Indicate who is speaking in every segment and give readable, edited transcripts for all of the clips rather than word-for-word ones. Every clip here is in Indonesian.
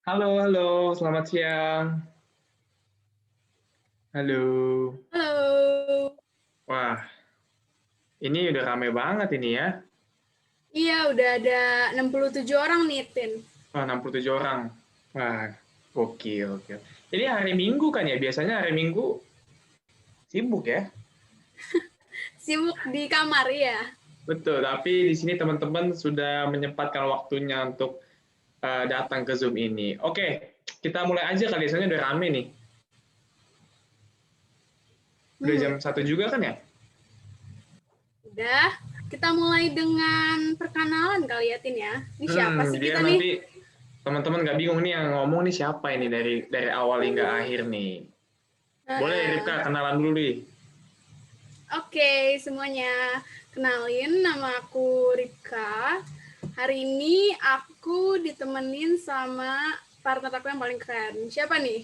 Speaker 1: Halo, halo, selamat siang. Halo.
Speaker 2: Halo.
Speaker 1: Wah, ini udah rame banget ini ya.
Speaker 2: Iya, udah ada 67 orang nih, Tin.
Speaker 1: Wah, 67 orang. Wah, gokil, gokil. Jadi hari Minggu kan ya, biasanya hari Minggu sibuk ya.
Speaker 2: Sibuk di kamar ya.
Speaker 1: Betul, tapi di sini teman-teman sudah menyempatkan waktunya untuk datang ke Zoom ini. Oke, kita mulai aja kali, soalnya udah rame nih. Udah
Speaker 2: Hmm,
Speaker 1: jam 1 juga kan ya?
Speaker 2: udah. Kita mulai dengan perkenalan kali ya, Tin ya. Ini siapa sih
Speaker 1: Biar
Speaker 2: kita nih?
Speaker 1: nanti teman-teman nggak bingung nih yang ngomong nih siapa ini dari awal hingga akhir nih. Boleh Ripka
Speaker 2: Uh,
Speaker 1: kenalan dulu nih.
Speaker 2: Oke, semuanya. Kenalin, nama aku Ripka. Hari ini aku ditemenin sama partner aku yang paling keren. Siapa nih?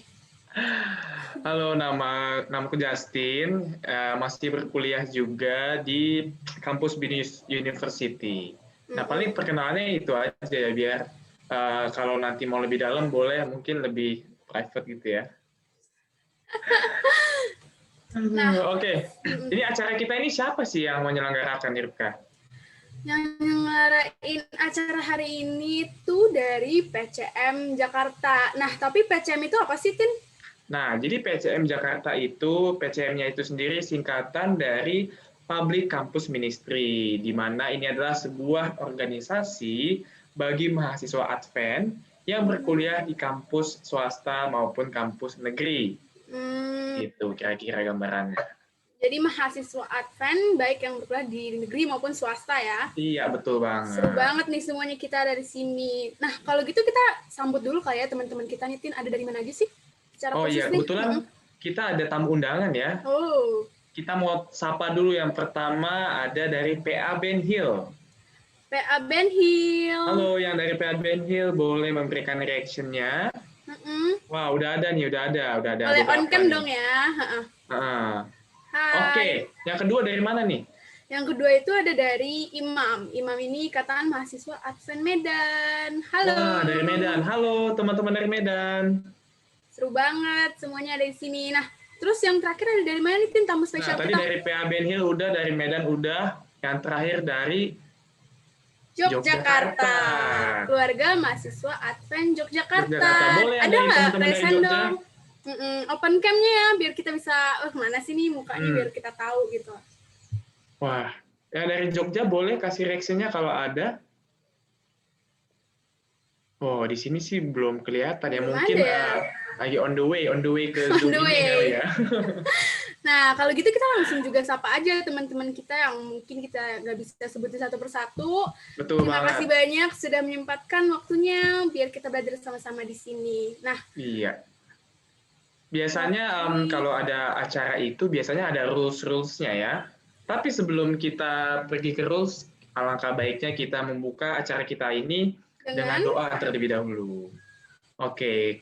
Speaker 1: Halo, namaku Justin, masih berkuliah juga di kampus BINUS University. Nah,
Speaker 2: Mm-mm.
Speaker 1: paling perkenalannya itu aja ya, biar kalau nanti mau lebih dalam boleh mungkin lebih private gitu ya.
Speaker 2: Nah,
Speaker 1: Oke,
Speaker 2: mm-mm.
Speaker 1: jadi acara kita ini siapa sih yang menyelenggarakan, Irka?
Speaker 2: Yang ngarain acara hari ini tuh dari PCM Jakarta. Nah, tapi PCM itu apa sih, Tin?
Speaker 1: Nah, jadi PCM Jakarta itu, PCM-nya itu sendiri singkatan dari Public Campus Ministry, di mana ini adalah sebuah organisasi bagi mahasiswa Advent yang berkuliah di kampus swasta maupun kampus negeri.
Speaker 2: Hmm,
Speaker 1: Itu kira-kira gambarannya.
Speaker 2: jadi mahasiswa Advent, baik yang berkuliah di negeri maupun swasta ya.
Speaker 1: Iya, betul
Speaker 2: Seru
Speaker 1: banget.
Speaker 2: banget nih semuanya kita dari sini. Nah, kalau gitu kita sambut dulu kali ya teman-teman kita nih, Tin. Ada dari mana aja sih? Secara
Speaker 1: Oh
Speaker 2: khusus
Speaker 1: iya,
Speaker 2: nih.
Speaker 1: kebetulan kita ada tamu undangan ya.
Speaker 2: Oh,
Speaker 1: Kita mau sapa dulu yang pertama ada dari PA Ben Hill.
Speaker 2: PA Ben Hill.
Speaker 1: Halo, yang dari PA Ben Hill boleh memberikan reaction-nya. Wah, udah ada
Speaker 2: Boleh on
Speaker 1: beberapa
Speaker 2: cam
Speaker 1: nih.
Speaker 2: dong ya.
Speaker 1: Oke,
Speaker 2: Hai.
Speaker 1: yang kedua dari mana nih?
Speaker 2: Yang kedua itu ada dari Imam. Imam ini ikatan mahasiswa Advent Medan. Halo.
Speaker 1: Wah, dari Medan. Halo, teman-teman dari Medan.
Speaker 2: Seru banget semuanya ada di sini. Nah, terus yang terakhir ada dari mana nih, Tin, tamu
Speaker 1: Nah,
Speaker 2: spesial
Speaker 1: tadi
Speaker 2: kita?
Speaker 1: dari PA Ben Hill udah, dari Medan udah. Yang terakhir dari
Speaker 2: Yogyakarta.
Speaker 1: Yogyakarta.
Speaker 2: Keluarga mahasiswa Advent Yogyakarta.
Speaker 1: Yogyakarta. Boleh yang
Speaker 2: Ada
Speaker 1: dari
Speaker 2: nggak
Speaker 1: teman-teman
Speaker 2: raise
Speaker 1: dari
Speaker 2: hand
Speaker 1: Jogja?
Speaker 2: dong? Open cam-nya ya, biar kita bisa, mana sih nih mukanya, biar
Speaker 1: Hmm.
Speaker 2: kita tahu gitu.
Speaker 1: Wah, yang dari Jogja boleh kasih reaction-nya kalau ada. Oh, di sini sih belum kelihatan ya.
Speaker 2: Belum
Speaker 1: Mungkin
Speaker 2: ada ya.
Speaker 1: lagi on the way ke
Speaker 2: On
Speaker 1: Zoom
Speaker 2: the
Speaker 1: ini kali
Speaker 2: way.
Speaker 1: ya.
Speaker 2: Nah, kalau gitu kita langsung juga sapa aja teman-teman kita yang mungkin kita nggak bisa sebutin satu persatu.
Speaker 1: Betul
Speaker 2: Terima kasih
Speaker 1: banget.
Speaker 2: banyak sudah menyempatkan waktunya biar kita belajar sama-sama di sini. Nah,
Speaker 1: Iya. Biasanya
Speaker 2: oke.
Speaker 1: kalau ada acara itu biasanya ada rules-rules-nya ya. Tapi sebelum kita pergi ke rules, alangkah baiknya kita membuka acara kita ini dengan
Speaker 2: Dengan
Speaker 1: doa terlebih dahulu. Oke,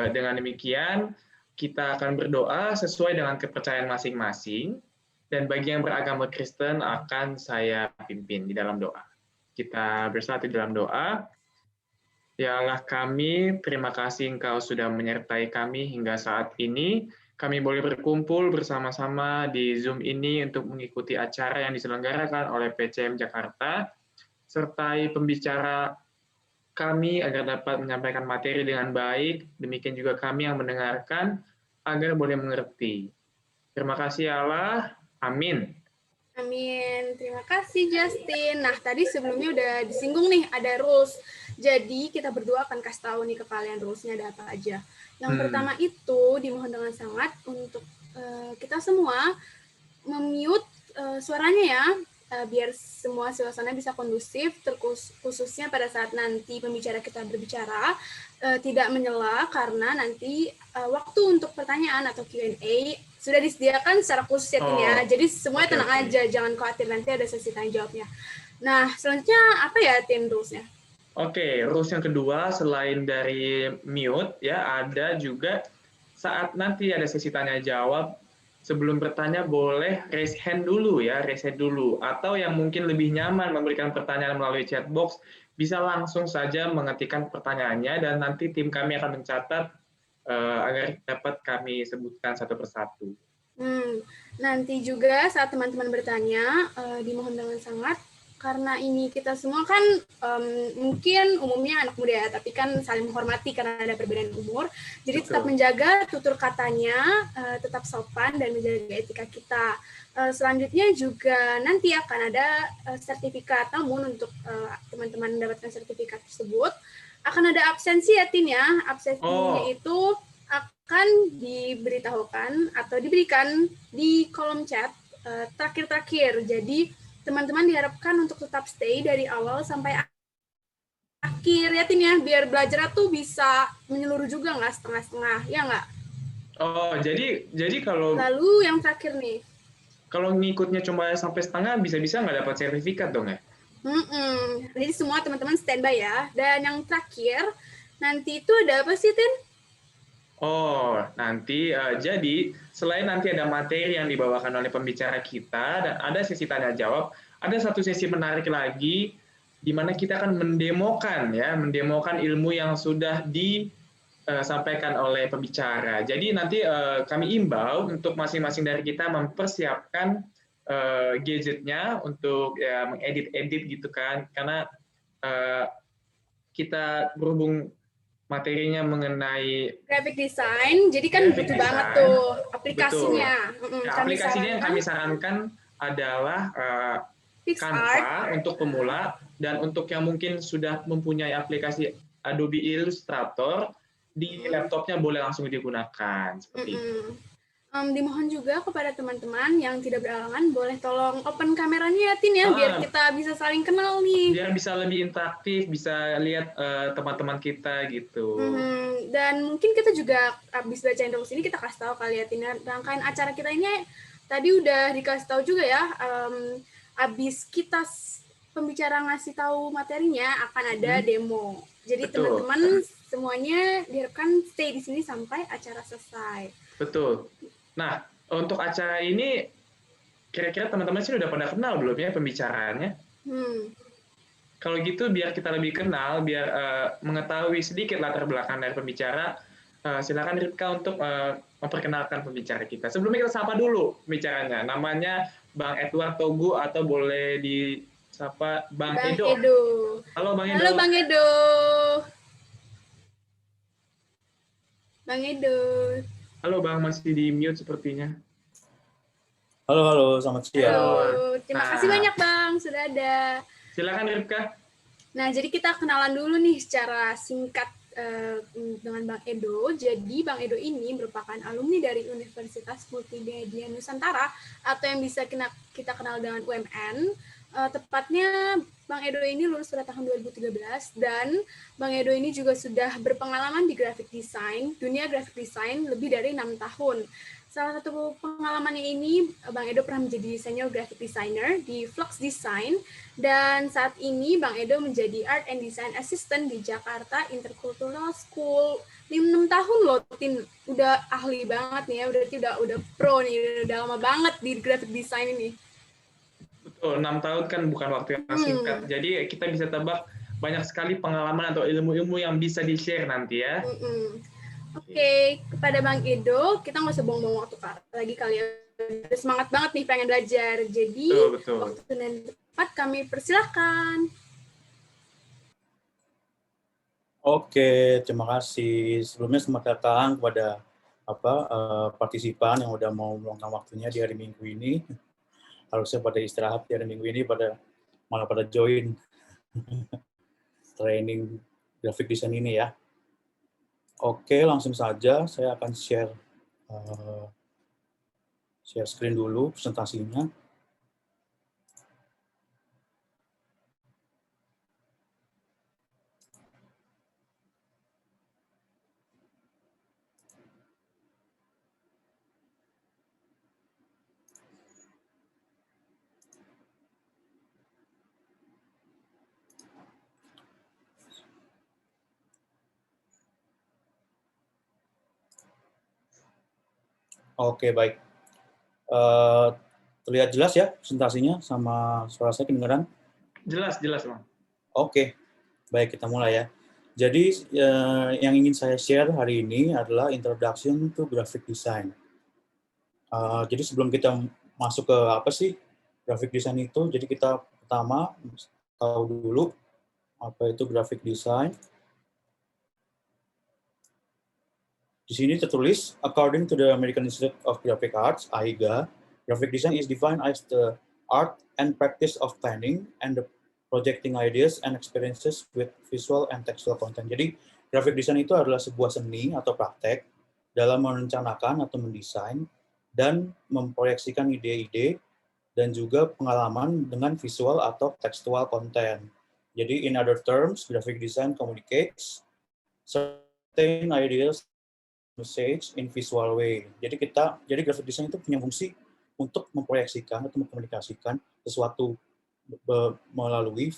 Speaker 1: dengan demikian kita akan berdoa sesuai dengan kepercayaan masing-masing, dan bagi yang beragama Kristen akan saya pimpin di dalam doa. Kita bersatu dalam doa. Ya Allah kami, terima kasih Engkau sudah menyertai kami hingga saat ini. Kami boleh berkumpul bersama-sama di Zoom ini untuk mengikuti acara yang diselenggarakan oleh PCM Jakarta, sertai pembicara kami agar dapat menyampaikan materi dengan baik, demikian juga kami yang mendengarkan agar boleh mengerti. Terima kasih ya Allah, amin.
Speaker 2: Amin. Terima kasih Justin. Nah, tadi sebelumnya udah disinggung nih ada rules. Jadi kita berdua akan kasih tahu nih ke kalian rulesnya ada apa aja. Yang pertama itu dimohon dengan sangat untuk kita semua memute suaranya ya, biar semua suasana bisa kondusif, khususnya pada saat nanti pembicara kita berbicara tidak menyela karena nanti waktu untuk pertanyaan atau Q&A sudah disediakan secara khusus ya, Tin ya.
Speaker 1: Oh,
Speaker 2: Jadi semuanya
Speaker 1: oke
Speaker 2: tenang
Speaker 1: oke.
Speaker 2: aja, jangan khawatir nanti ada sesi tanya jawabnya. Nah, selanjutnya apa ya, Tin, rulesnya?
Speaker 1: Oke, rules yang kedua selain dari mute ya, ada juga saat nanti ada sesi tanya jawab, sebelum bertanya boleh raise hand dulu ya, raise hand dulu. Atau yang mungkin lebih nyaman memberikan pertanyaan melalui chat box, bisa langsung saja mengetikkan pertanyaannya dan nanti tim kami akan mencatat agar dapat kami sebutkan satu persatu.
Speaker 2: Nanti juga saat teman-teman bertanya, dimohon dengan sangat, karena ini kita semua kan mungkin umumnya anak muda ya, tapi kan saling menghormati karena ada perbedaan umur. Jadi
Speaker 1: Betul.
Speaker 2: tetap menjaga tutur katanya, tetap sopan dan menjaga etika kita. Selanjutnya juga nanti akan ada sertifikat, namun untuk teman-teman mendapatkan sertifikat tersebut, akan ada absensi ya, Tin ya. Absensinya itu akan diberitahukan atau diberikan di kolom chat terakhir-terakhir. Jadi teman-teman diharapkan untuk tetap stay dari awal sampai akhir ya, Tin ya, biar belajar tuh bisa menyeluruh juga, nggak setengah-setengah, ya nggak?
Speaker 1: Oh, jadi kalau
Speaker 2: lalu yang terakhir nih,
Speaker 1: kalau ngikutnya cuma sampai setengah, bisa-bisa nggak dapat sertifikat dong ya?
Speaker 2: Jadi semua teman-teman standby ya. Dan yang terakhir, nanti itu ada apa sih, Tin?
Speaker 1: Oh, nanti jadi selain nanti ada materi yang dibawakan oleh pembicara kita dan ada sesi tanya jawab, ada satu sesi menarik lagi di mana kita akan mendemokan ilmu yang sudah disampaikan oleh pembicara. Jadi nanti kami imbau untuk masing-masing dari kita mempersiapkan gadgetnya untuk ya, mengedit-edit gitu kan, karena kita berhubung materinya mengenai
Speaker 2: graphic design, jadi kan butuh banget tuh aplikasinya.
Speaker 1: Ya, aplikasinya yang kami sarankan adalah Canva untuk pemula, dan untuk yang mungkin sudah mempunyai aplikasi Adobe Illustrator, di laptopnya boleh langsung digunakan. Seperti itu.
Speaker 2: Dimohon juga kepada teman-teman yang tidak berhalangan, boleh tolong open kameranya ya, Tin ya, biar kita bisa saling kenal nih.
Speaker 1: Biar bisa lebih interaktif, bisa lihat teman-teman kita gitu.
Speaker 2: Dan mungkin kita juga habis baca introduksi ini kita kasih tahu kali ya, Tin, rangkaian acara kita ini tadi udah dikasih tahu juga ya. Habis kita pembicara ngasih tahu materinya akan ada demo. Jadi teman-teman semuanya diharapkan stay di sini sampai acara selesai.
Speaker 1: Betul. Nah, untuk acara ini, kira-kira teman-teman sih udah pada kenal belum ya pembicaraannya? Kalau gitu, biar kita lebih kenal, biar mengetahui sedikit latar belakang dari pembicara, silakan Ripka untuk memperkenalkan pembicara kita. Sebelumnya kita sapa dulu pembicaranya. Namanya Bang Edward Togu atau boleh disapa Bang Edo. Halo Bang Edo.
Speaker 2: Halo Bang Edo. Bang Edo.
Speaker 1: Halo Bang, masih di mute sepertinya.
Speaker 3: Halo, selamat siang.
Speaker 2: Halo, terima kasih banyak Bang, sudah ada.
Speaker 1: Silakan Ripka.
Speaker 2: Nah, jadi kita kenalan dulu nih secara singkat dengan Bang Edo. Jadi Bang Edo ini merupakan alumni dari Universitas Multimedia Nusantara atau yang bisa kita kenal dengan UMN. Tepatnya Bang Edo ini lulus pada tahun 2013 dan Bang Edo ini juga sudah berpengalaman di graphic design, dunia graphic design lebih dari 6 tahun. Salah satu pengalamannya ini, Bang Edo pernah menjadi senior graphic designer di Flux Design, dan saat ini Bang Edo menjadi Art and Design Assistant di Jakarta Intercultural School. 6 tahun loh, Tin. Udah ahli banget nih ya, udah pro nih, udah lama banget di graphic design ini.
Speaker 1: Betul, 6 tahun kan bukan waktu yang singkat. Jadi kita bisa tebak banyak sekali pengalaman atau ilmu-ilmu yang bisa di-share nanti ya.
Speaker 2: Oke, kepada Bang Edo, kita nggak usah buang-buang waktu lagi kali ya. Udah semangat banget nih pengen belajar. Jadi, waktu dan tempat kami persilahkan.
Speaker 3: Oke, terima kasih. Sebelumnya selamat datang kepada partisipan yang udah mau meluangkan waktunya di hari Minggu ini. Harusnya pada istirahat di hari Minggu ini, malah pada join training graphic design ini ya. Oke, langsung saja saya akan share screen dulu presentasinya. Oke, baik. Terlihat jelas ya presentasinya sama suara saya kedengaran?
Speaker 1: Jelas, Bang.
Speaker 3: Oke. Baik, kita mulai ya. Jadi yang ingin saya share hari ini adalah introduction to graphic design. Jadi sebelum kita masuk ke apa sih graphic design itu, jadi kita pertama tahu dulu apa itu graphic design. Di sini tertulis, according to the American Institute of Graphic Arts, AIGA, graphic design is defined as the art and practice of planning and the projecting ideas and experiences with visual and textual content. Jadi, graphic design itu adalah sebuah seni atau praktek dalam merencanakan atau mendesain dan memproyeksikan ide-ide dan juga pengalaman dengan visual atau textual content. Jadi, in other terms, graphic design communicates certain ideas message in visual way. Jadi graphic design itu punya fungsi untuk memproyeksikan atau mengkomunikasikan sesuatu melalui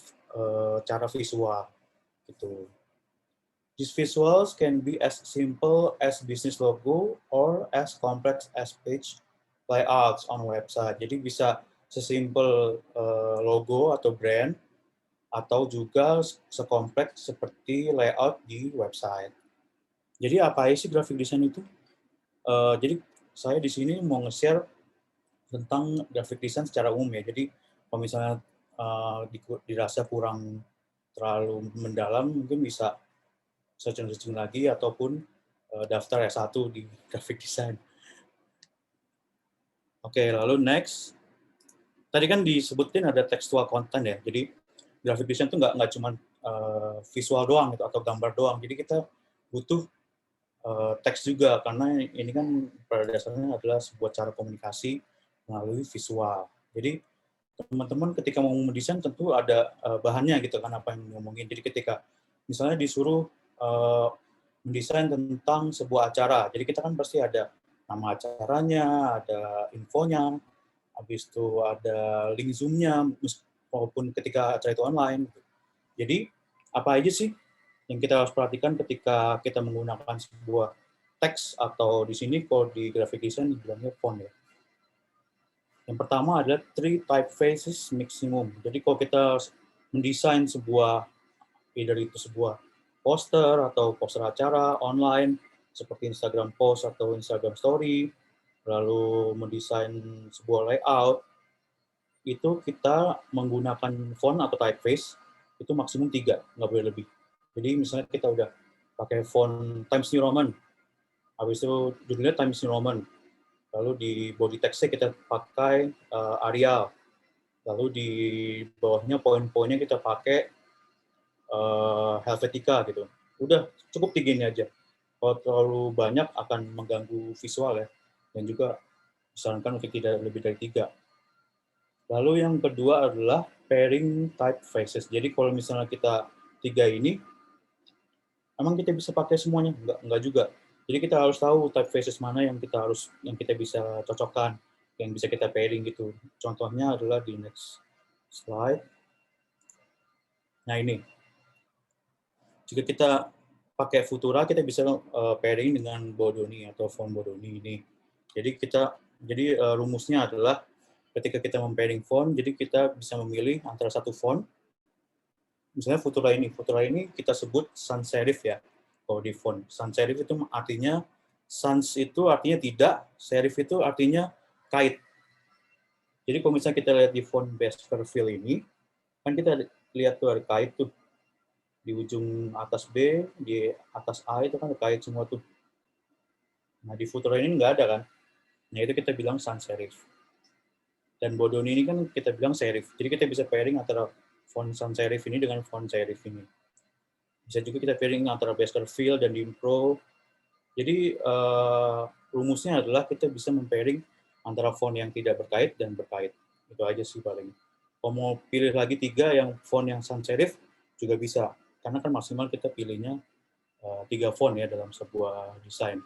Speaker 3: cara visual gitu. These visuals can be as simple as business logo or as complex as page layouts on website. Jadi bisa sesimpel logo atau brand atau juga sekompleks seperti layout di website. Jadi apa sih graphic design itu? Jadi saya di sini mau nge-share tentang graphic design secara umum ya. Jadi kalau misalnya dirasa kurang terlalu mendalam, mungkin bisa searching lagi ataupun daftar S1 di graphic design. Oke, lalu next. Tadi kan disebutin ada textual content ya. Jadi graphic design itu nggak cuma visual doang gitu, atau gambar doang. Jadi kita butuh teks juga, karena ini kan pada dasarnya adalah sebuah cara komunikasi melalui visual. Jadi teman-teman ketika mau mendesain tentu ada bahannya gitu kan, apa yang ngomongin. Jadi ketika misalnya disuruh mendesain tentang sebuah acara, jadi kita kan pasti ada nama acaranya, ada infonya, habis itu ada link Zoom-nya, maupun ketika acara itu online. Jadi apa aja sih yang kita harus perhatikan ketika kita menggunakan sebuah teks, atau di sini kalau di graphic design dibilangnya font ya. Yang pertama adalah 3 typefaces maximum. Jadi kalau kita mendesain sebuah, either itu sebuah poster atau poster acara online seperti Instagram post atau Instagram story, lalu mendesain sebuah layout, itu kita menggunakan font atau typeface itu maksimum 3, nggak boleh lebih. Jadi misalnya kita udah pakai font Times New Roman, habis itu judulnya Times New Roman, lalu di body text-nya kita pakai Arial, lalu di bawahnya poin-poinnya kita pakai Helvetica gitu. Udah cukup 3 ini aja. Kalau terlalu banyak akan mengganggu visual ya, dan juga disarankan untuk tidak lebih dari 3. Lalu yang kedua adalah pairing typefaces. Jadi kalau misalnya kita 3 ini, emang kita bisa pakai semuanya? Enggak juga. Jadi kita harus tahu typefaces mana yang kita bisa cocokkan, yang bisa kita pairing gitu. Contohnya adalah di next slide. Nah ini, jika kita pakai Futura, kita bisa pairing dengan Bodoni atau font Bodoni ini. Jadi rumusnya adalah ketika kita mempairing font, jadi kita bisa memilih antara satu font. Misalnya Futura ini kita sebut sans serif ya. Kalau di font, sans serif itu artinya, sans itu artinya tidak, serif itu artinya kait. Jadi kalau misalnya kita lihat di font Baskerville ini, kan kita lihat tuh ada kait tuh. Di ujung atas B, di atas A itu kan ada kait semua tuh. Nah di Futura ini nggak ada kan. Nah itu kita bilang sans serif. Dan Bodoni ini kan kita bilang serif. Jadi kita bisa pairing antara font sans serif ini dengan font serif ini. Bisa juga kita pairing antara Baskerville dan Dimpro. Jadi rumusnya adalah kita bisa mempairing antara font yang tidak berkait dan berkait. Itu aja sih paling. Kalau mau pilih lagi 3 yang font yang sans serif juga bisa. Karena kan maksimal kita pilihnya 3 font ya dalam sebuah desain.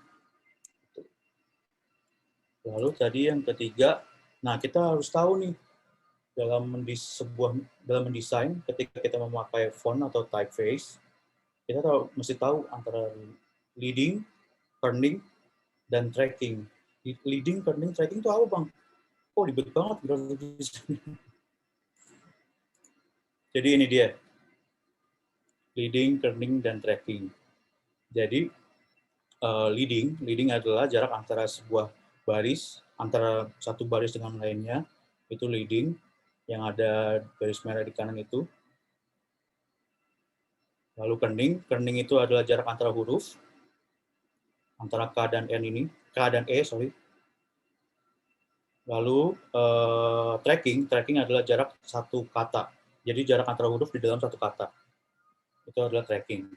Speaker 3: Lalu tadi yang ketiga, nah kita harus tahu nih dalam mendesain ketika kita memakai font atau typeface, kita mesti tahu antara leading, turning, dan tracking. Leading, turning, tracking itu apa bang? Oh ribet banget graphic design. Jadi ini dia. leading, kerning, dan tracking. Jadi leading adalah jarak antara sebuah baris, antara satu baris dengan lainnya, itu leading, yang ada garis merah di kanan itu. Lalu kerning itu adalah jarak antara huruf, antara K dan N ini, K dan E, sorry. Lalu tracking adalah jarak satu kata. Jadi jarak antara huruf di dalam satu kata. Itu adalah tracking.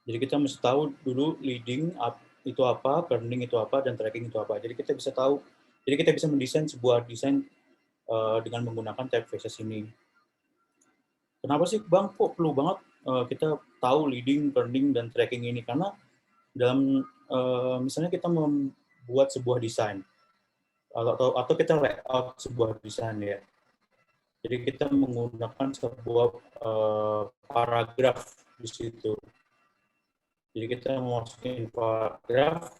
Speaker 3: Jadi kita mesti tahu dulu leading itu apa, kerning itu apa, dan tracking itu apa. Jadi kita bisa tahu, jadi kita bisa mendesain sebuah desain dengan menggunakan typefaces ini. Kenapa sih Bang, kok perlu banget kita tahu leading, kerning, dan tracking ini? Karena dalam misalnya kita membuat sebuah desain, atau kita layout sebuah desain ya. Jadi kita menggunakan sebuah paragraf di situ. Jadi kita masukin paragraf,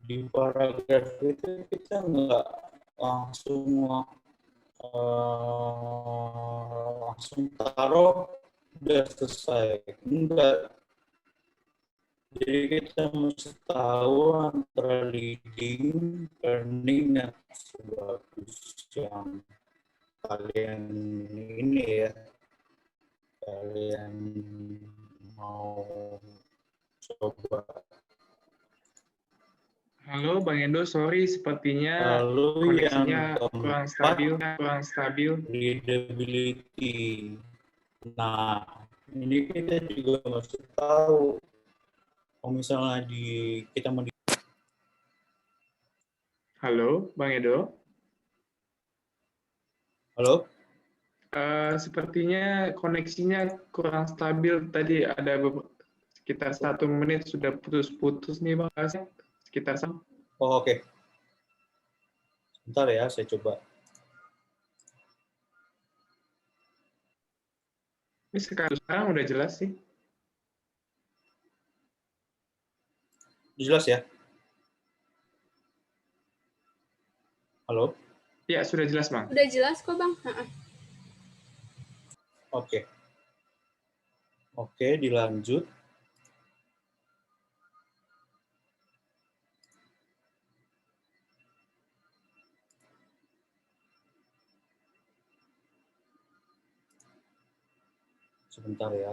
Speaker 3: di paragraf itu kita nggak langsung taruh udah selesai. Enggak. Jadi kita mesti tahu antara leading, kerning, dan bagus yang kalian ini ya, kalian mau coba.
Speaker 1: Halo Bang Endo, sorry sepertinya
Speaker 3: Lalu
Speaker 1: koneksinya
Speaker 3: yang
Speaker 1: kurang
Speaker 3: keempat,
Speaker 1: stabil.
Speaker 3: readability. Nah, ini kita juga mesti tahu. Kalau misalnya kita mau
Speaker 1: Halo Bang Edo.
Speaker 3: Halo?
Speaker 1: Sepertinya koneksinya kurang stabil. Tadi ada sekitar 1 menit sudah putus-putus nih Bang. Sekitar
Speaker 3: Oh, oke. Sebentar ya, saya coba.
Speaker 1: Ini sekarang udah jelas sih.
Speaker 3: Jelas ya? Halo?
Speaker 1: Ya, sudah jelas Bang.
Speaker 2: Udah jelas kok Bang.
Speaker 3: Oke. Oke, dilanjut. Sebentar ya.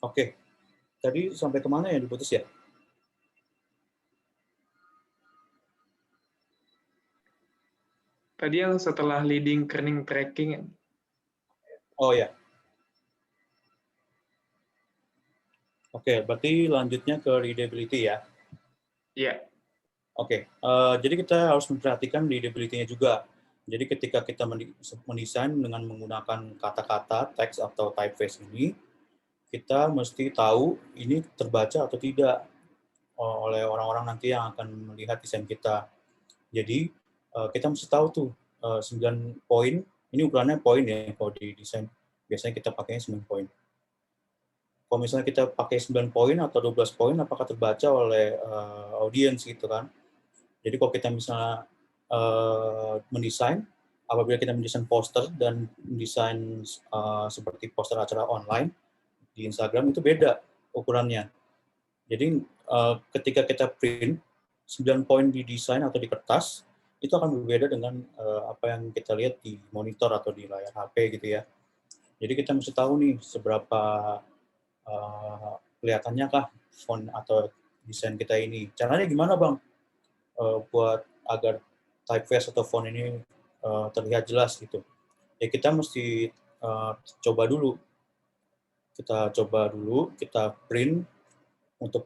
Speaker 3: Oke. Tadi sampai kemana ya diputus ya?
Speaker 1: Tadi yang setelah leading, kerning, tracking.
Speaker 3: Oh ya. Oke, berarti lanjutnya ke readability ya.
Speaker 1: Iya.
Speaker 3: Oke, jadi kita harus memperhatikan readability-nya juga. Jadi ketika kita mendesain dengan menggunakan kata-kata, teks atau typeface ini, kita mesti tahu ini terbaca atau tidak oleh orang-orang nanti yang akan melihat desain kita. Jadi kita mesti tahu tuh 9 poin, ini ukurannya poin ya kalau di desain. Biasanya kita pakainya 9 poin. Kalau misalnya kita pakai 9 poin atau 12 poin, apakah terbaca oleh audiens gitu kan? Jadi kalau kita misalnya mendesain, apabila kita mendesain poster dan mendesain seperti poster acara online di Instagram itu beda ukurannya. Jadi ketika kita print 9 poin di desain atau di kertas itu akan berbeda dengan apa yang kita lihat di monitor atau di layar HP gitu ya. Jadi kita mesti tahu nih seberapa kelihatannya kah font atau desain kita ini. Caranya gimana Bang? Buat agar typeface atau font ini terlihat jelas gitu. Ya kita mesti coba dulu. Kita coba dulu, kita print untuk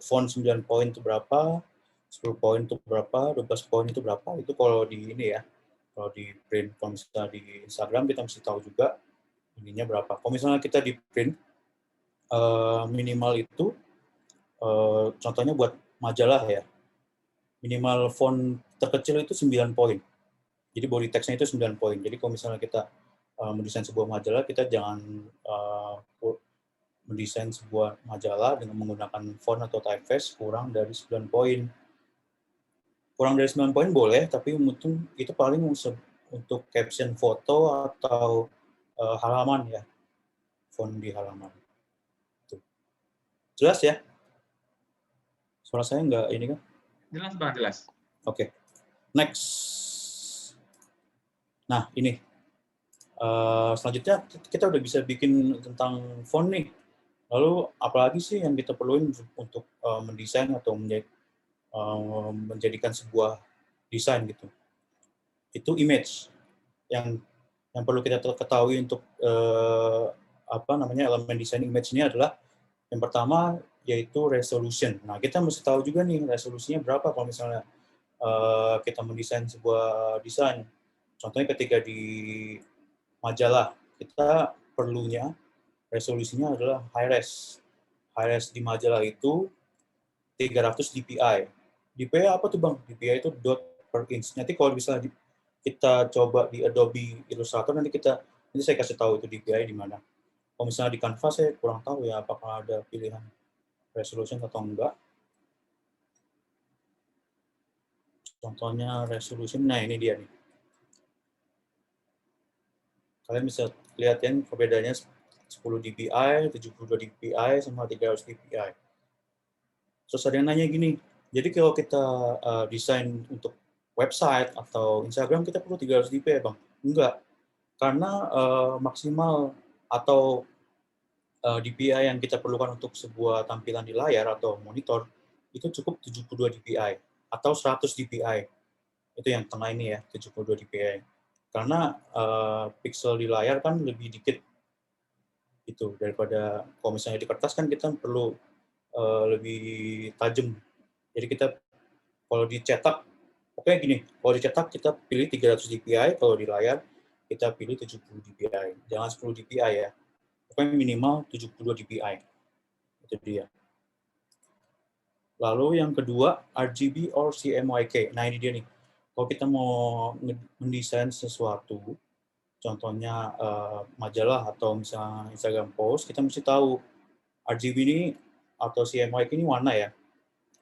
Speaker 3: font 9 poin itu berapa, 10 poin itu berapa, 12 poin itu berapa. Itu kalau di ini ya. Kalau di print, kalau misalnya di Instagram kita mesti tahu juga ininya berapa. Kalau misalnya kita di print minimal itu contohnya buat majalah ya. Minimal font terkecil itu 9 poin. Jadi body text-nya itu 9 poin. Jadi kalau misalnya kita mendesain sebuah majalah, kita jangan mendesain sebuah majalah dengan menggunakan font atau typeface kurang dari 9 poin. Kurang dari 9 poin boleh, tapi mungkin itu paling untuk caption foto atau halaman ya, font di halaman. Tuh. Jelas ya? Suara saya nggak ini kan?
Speaker 1: Jelas Bang, jelas.
Speaker 3: Oke. Next. Nah, ini. Selanjutnya kita udah bisa bikin tentang font nih. Lalu apalagi sih yang kita perluin untuk mendesain atau menjadikan sebuah desain gitu? Itu image yang perlu kita ketahui untuk elemen desain image ini adalah yang pertama yaitu resolution. Nah, kita mesti tahu juga nih resolusinya berapa kalau misalnya kita mendesain sebuah desain. Contohnya ketika di majalah, kita perlunya resolusinya adalah high res. High res di majalah itu 300 dpi. DPI apa tuh Bang? DPI itu dot per inch. Nanti kalau misalnya kita coba di Adobe Illustrator, nanti saya kasih tahu itu DPI di mana. Kalau misalnya di Canva saya kurang tahu ya apakah ada pilihan resolution atau enggak. Contohnya resolution, nah ini dia nih. Kalian bisa lihat ya perbedaannya 10 dpi, 72 dpi, sama 300 dpi. Terus ada yang nanya gini, jadi kalau kita desain untuk website atau Instagram, kita perlu 300 dpi ya Bang? Enggak, karena maksimal atau dpi yang kita perlukan untuk sebuah tampilan di layar atau monitor, itu cukup 72 dpi atau 100 dpi. Itu yang tengah ini ya, 72 dpi. Karena pixel di layar kan lebih dikit gitu daripada kalau misalnya di kertas kan kita perlu lebih tajam. Jadi kita kalau dicetak, pokoknya gini, kalau dicetak kita pilih 300 dpi, kalau di layar kita pilih 70 dpi. Jangan 10 dpi ya. Pokoknya minimal 72 dpi. Itu dia. Lalu yang kedua, RGB or CMYK. Nah ini dia nih. Kalau kita mau mendesain sesuatu, contohnya majalah atau misalnya Instagram post, kita mesti tahu RGB ini atau CMYK ini warna ya.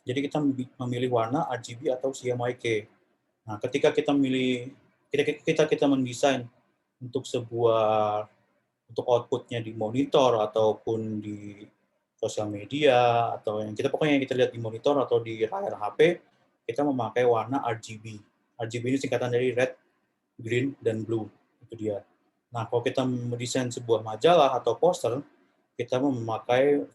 Speaker 3: Jadi kita memilih warna RGB atau CMYK. Nah, ketika kita mendesain untuk untuk outputnya di monitor ataupun di sosial media atau pokoknya yang kita lihat di monitor atau di layar HP, kita memakai warna RGB. RGB ini singkatan dari red, green, dan blue. Itu dia. Nah, kalau kita mendesain sebuah majalah atau poster, kita memakai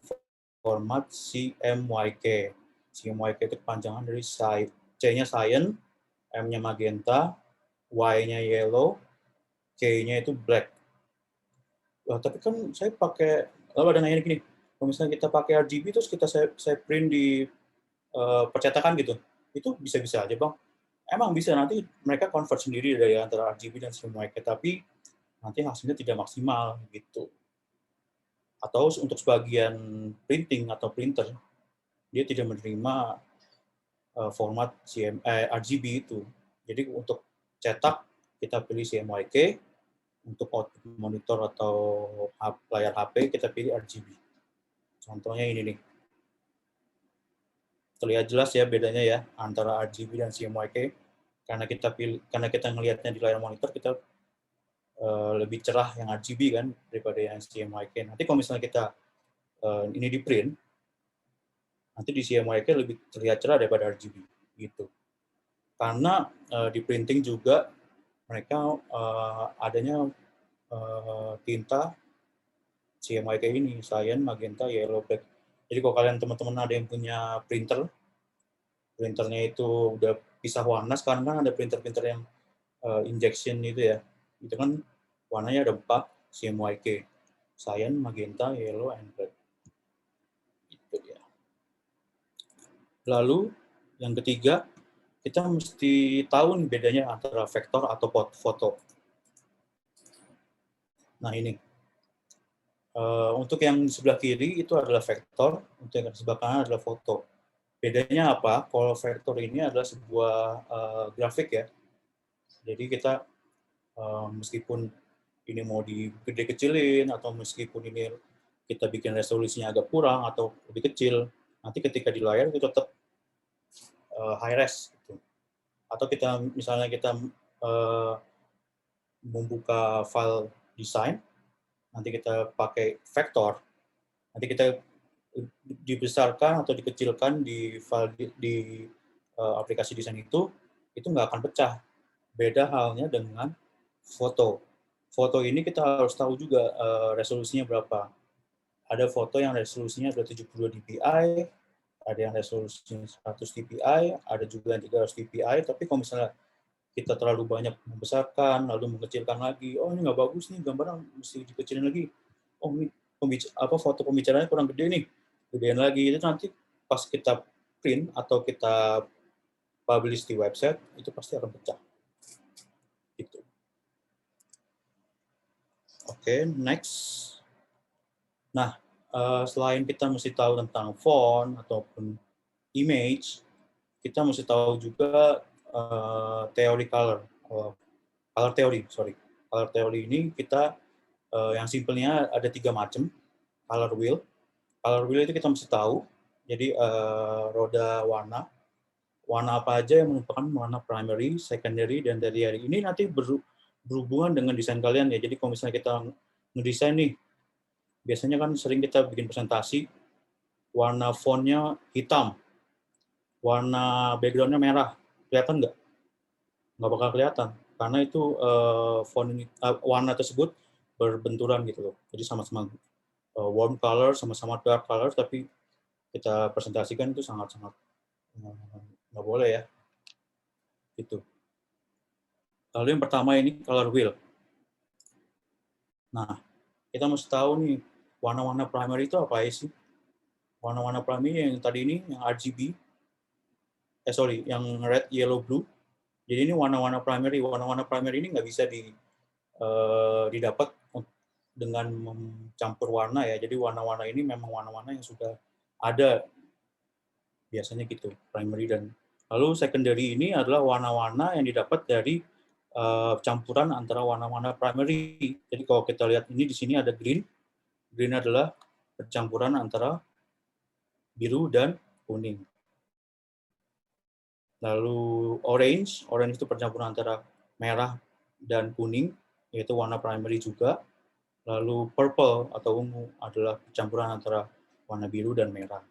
Speaker 3: format CMYK. CMYK itu kepanjangan dari C-nya cyan, M-nya magenta, Y-nya yellow, K-nya itu black. Wah, tapi kan saya pakai, lalu ada nanya gini, kalau misalnya kita pakai RGB terus saya print di percetakan gitu, itu bisa-bisa aja Bang. Emang bisa, nanti mereka convert sendiri dari antara RGB dan CMYK, tapi nanti hasilnya tidak maksimal gitu. Atau untuk sebagian printing atau printer, dia tidak menerima format RGB itu. Jadi untuk cetak, kita pilih CMYK, untuk output monitor atau layar HP, kita pilih RGB. Contohnya ini nih. Terlihat jelas ya bedanya ya, antara RGB dan CMYK. Karena kita ngelihatnya di layar monitor, kita lebih cerah yang RGB kan, daripada yang CMYK. Nanti kalau misalnya kita ini di print, nanti di CMYK lebih terlihat cerah daripada RGB gitu. Karena di printing juga mereka adanya tinta CMYK ini, cyan, magenta, yellow, black. Jadi kalau kalian teman-teman ada yang punya printernya itu udah pisah warna, sekarang kan ada printer-printer yang injection itu ya, itu kan warnanya ada 4 CMYK, cyan, magenta, yellow, and black. Lalu yang ketiga, kita mesti tahu nih bedanya antara vektor atau foto. Nah ini, untuk yang di sebelah kiri itu adalah vektor, untuk yang di sebelah kanan adalah foto. Bedanya apa? Kalau vektor ini adalah sebuah grafik ya. Jadi kita meskipun ini mau digede-kecilin, atau meskipun ini kita bikin resolusinya agak kurang atau lebih kecil, nanti ketika di layar itu tetap high res. Gitu. Atau misalnya kita membuka file desain, nanti kita pakai vektor, nanti kita dibesarkan atau dikecilkan di file di aplikasi desain itu nggak akan pecah. Beda halnya dengan foto. Foto ini kita harus tahu juga resolusinya berapa. Ada foto yang resolusinya adalah 72 dpi, ada yang resolusinya 100 dpi, ada juga yang 300 dpi, tapi kalau misalnya kita terlalu banyak membesarkan, lalu mengecilkan lagi, oh ini nggak bagus nih, gambarnya mesti dikecilin lagi, oh ini foto pembicaranya kurang gede nih, gedein lagi, itu nanti pas kita print atau kita publish di website, itu pasti akan pecah. Gitu. Oke, next. Nah, selain kita mesti tahu tentang font ataupun image, kita mesti tahu juga teori color. Color theory ini kita yang simpelnya ada 3 macam. Color wheel. Color wheel itu kita mesti tahu. Jadi roda warna. Warna apa aja yang merupakan warna primary, secondary, dan tertiary. Ini nanti berhubungan dengan desain kalian ya. Jadi kalau misalnya kita ngedesain nih, biasanya kan sering kita bikin presentasi, warna fontnya hitam, warna backgroundnya merah, kelihatan nggak? Nggak bakal kelihatan, karena itu warna tersebut berbenturan gitu loh. Jadi sama-sama warm color, sama-sama dark color, tapi kita presentasikan itu sangat-sangat nggak boleh ya. Gitu. Lalu yang pertama ini color wheel. Nah, kita mesti tahu nih, warna-warna primary itu apa ya sih? Warna-warna primary yang tadi ini, yang RGB, yang red, yellow, blue. Jadi ini warna-warna primary. Warna-warna primary ini nggak bisa didapat dengan mencampur warna ya. Jadi warna-warna ini memang warna-warna yang sudah ada. Biasanya gitu, primary dan lalu secondary ini adalah warna-warna yang didapat dari campuran antara warna-warna primary. Jadi kalau kita lihat ini di sini ada green. Green adalah percampuran antara biru dan kuning. Lalu orange itu percampuran antara merah dan kuning, yaitu warna primary juga. Lalu purple atau ungu adalah percampuran antara warna biru dan merah.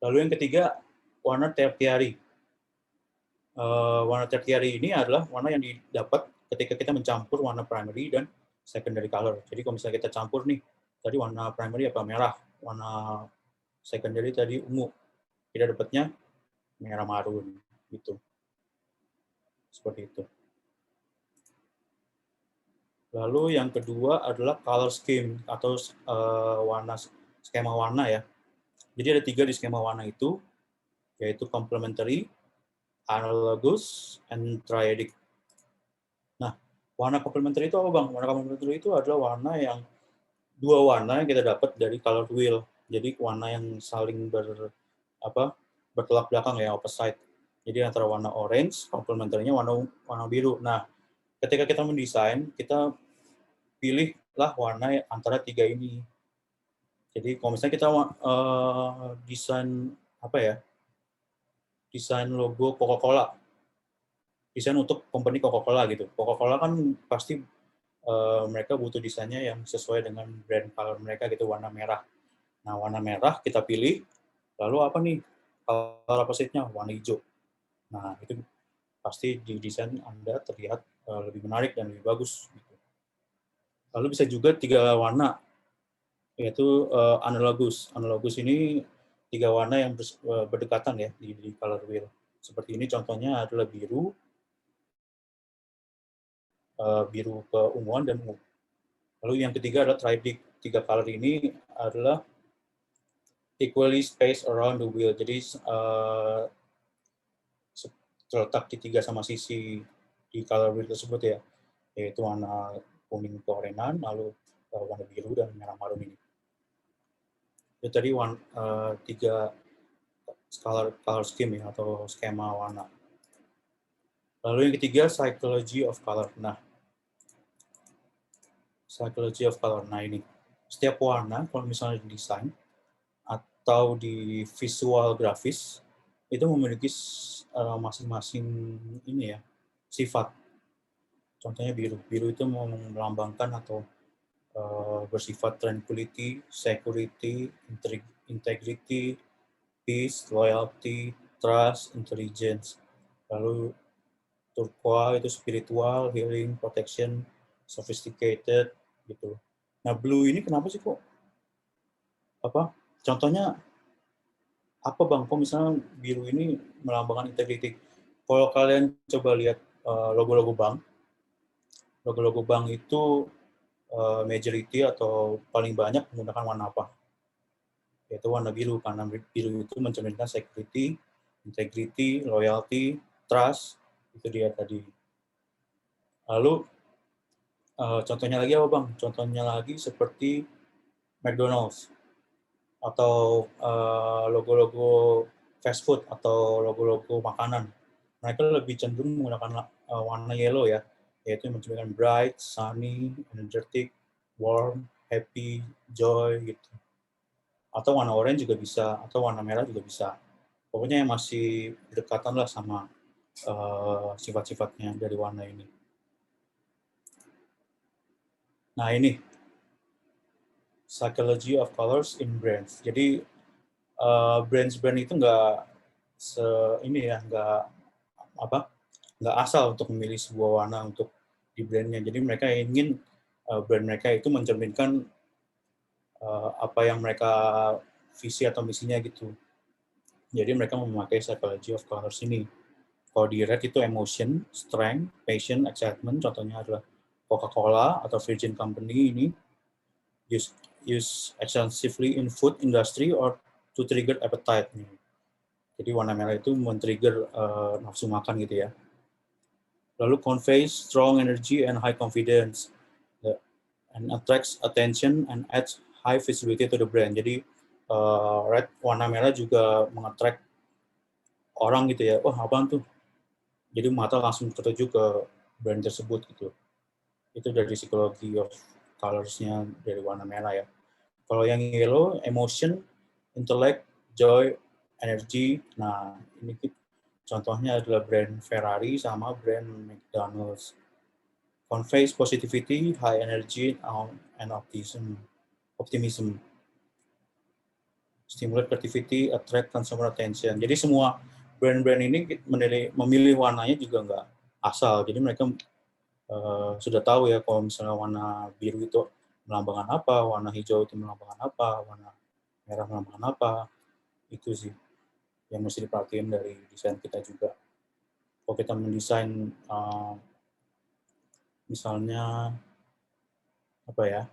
Speaker 3: Lalu yang ketiga, warna tertiary. Warna tertiary ini adalah warna yang didapat ketika kita mencampur warna primary dan secondary color. Jadi kalau misalnya kita campur nih, tadi warna primary apa merah, warna secondary tadi ungu, kita dapatnya merah marun gitu. Seperti itu. Lalu yang kedua adalah color scheme atau skema warna ya. Jadi ada 3 di skema warna itu, yaitu complementary, analogous, and triadic. Nah, warna complementary itu apa Bang? Warna complementary itu adalah warna yang 2 warna yang kita dapat dari color wheel. Jadi warna yang saling bertolak belakang ya, opposite. Jadi antara warna orange, complementary-nya warna biru. Nah, ketika kita mendesain, kita pilihlah warna antara 3 ini. Jadi kalau misalnya kita desain desain logo Coca-Cola, desain untuk company Coca-Cola gitu. Coca-Cola kan pasti mereka butuh desainnya yang sesuai dengan brand color mereka gitu, warna merah. Nah, warna merah kita pilih, lalu apa nih color opposite-nya? Warna hijau. Nah, itu pasti di desain Anda terlihat lebih menarik dan lebih bagus. Gitu. Lalu bisa juga 3 warna, yaitu analogous. Analogous ini 3 warna yang berdekatan ya di color wheel. Seperti ini contohnya adalah biru, biru keunguan dan ungu. Lalu yang ketiga adalah triadic. 3 color ini adalah equally spaced around the wheel. Jadi terletak di 3 sama sisi di color wheel tersebut ya, yaitu warna kuning keorenan, lalu warna biru dan merah marun ini. Itu tadi 3 color scheme ya, atau skema warna. Lalu yang ketiga, psychology of color. Nah, Psychology of color. Nah ini, setiap warna kalau misalnya di desain atau di visual grafis itu memiliki masing-masing ini ya sifat. Contohnya biru. Biru itu melambangkan atau bersifat tranquility, security, integrity, peace, loyalty, trust, intelligence. Lalu turquoise itu spiritual, healing, protection, sophisticated gitu. Nah, blue ini kenapa sih kok contohnya apa Bang? Kok misalnya biru ini melambangkan integrity? Kalau kalian coba lihat logo-logo bank itu majority atau paling banyak menggunakan warna apa? Yaitu warna biru, karena biru itu mencerminkan security, integrity, loyalty, trust, itu dia tadi. Lalu contohnya lagi apa Bang? Contohnya lagi seperti McDonald's atau logo-logo fast food atau logo-logo makanan. Mereka lebih cenderung menggunakan warna yellow ya, yaitu mencerminkan bright, sunny, energetic, warm, happy, joy gitu. Atau warna orange juga bisa, atau warna merah juga bisa. Pokoknya yang masih berdekatan lah sama sifat-sifatnya dari warna ini. Nah ini, psychology of colors in brands. Jadi brand itu nggak nggak asal untuk memilih sebuah warna untuk di brandnya. Jadi mereka ingin brand mereka itu mencerminkan apa yang mereka visi atau misinya gitu. Jadi mereka memakai psychology of colors ini. Kalau di red itu emotion, strength, passion, excitement. Contohnya adalah Coca-Cola atau Virgin Company ini use extensively in food industry or to trigger appetite. Jadi warna merah itu men-trigger nafsu makan gitu ya. Lalu conveys strong energy and high confidence and attracts attention and adds high visibility to the brand. Jadi red warna merah juga mengattract orang gitu ya. Wah, apaan tuh? Jadi mata langsung tertuju ke brand tersebut gitu. Itu dari psikologi of colors-nya dari warna merah ya. Kalau yang yellow, emotion, intellect, joy, energy. Nah, ini contohnya adalah brand Ferrari sama brand McDonald's. Conveys positivity, high energy, and optimism. Stimulate creativity, attract consumer attention. Jadi semua brand-brand ini memilih warnanya juga nggak asal. Jadi mereka sudah tahu ya kalau misalnya warna biru itu melambangkan apa, warna hijau itu melambangkan apa, warna merah melambangkan apa. Itu sih yang mesti diperhatiin dari desain kita juga. Kalau kita mendesain misalnya apa ya,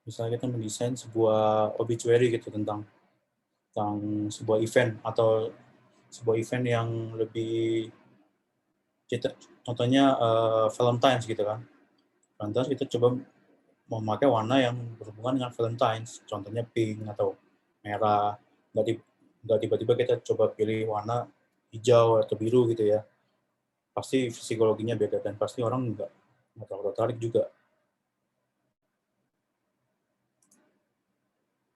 Speaker 3: misalnya kita mendesain sebuah obituary gitu tentang sebuah event atau sebuah event yang lebih contohnya Valentine's gitu kan. Valentine's kita coba memakai warna yang berhubungan dengan Valentine's, contohnya pink atau merah. Nggak tiba-tiba kita coba pilih warna hijau atau biru gitu ya. Pasti psikologinya beda dan pasti orang nggak terlalu tertarik juga.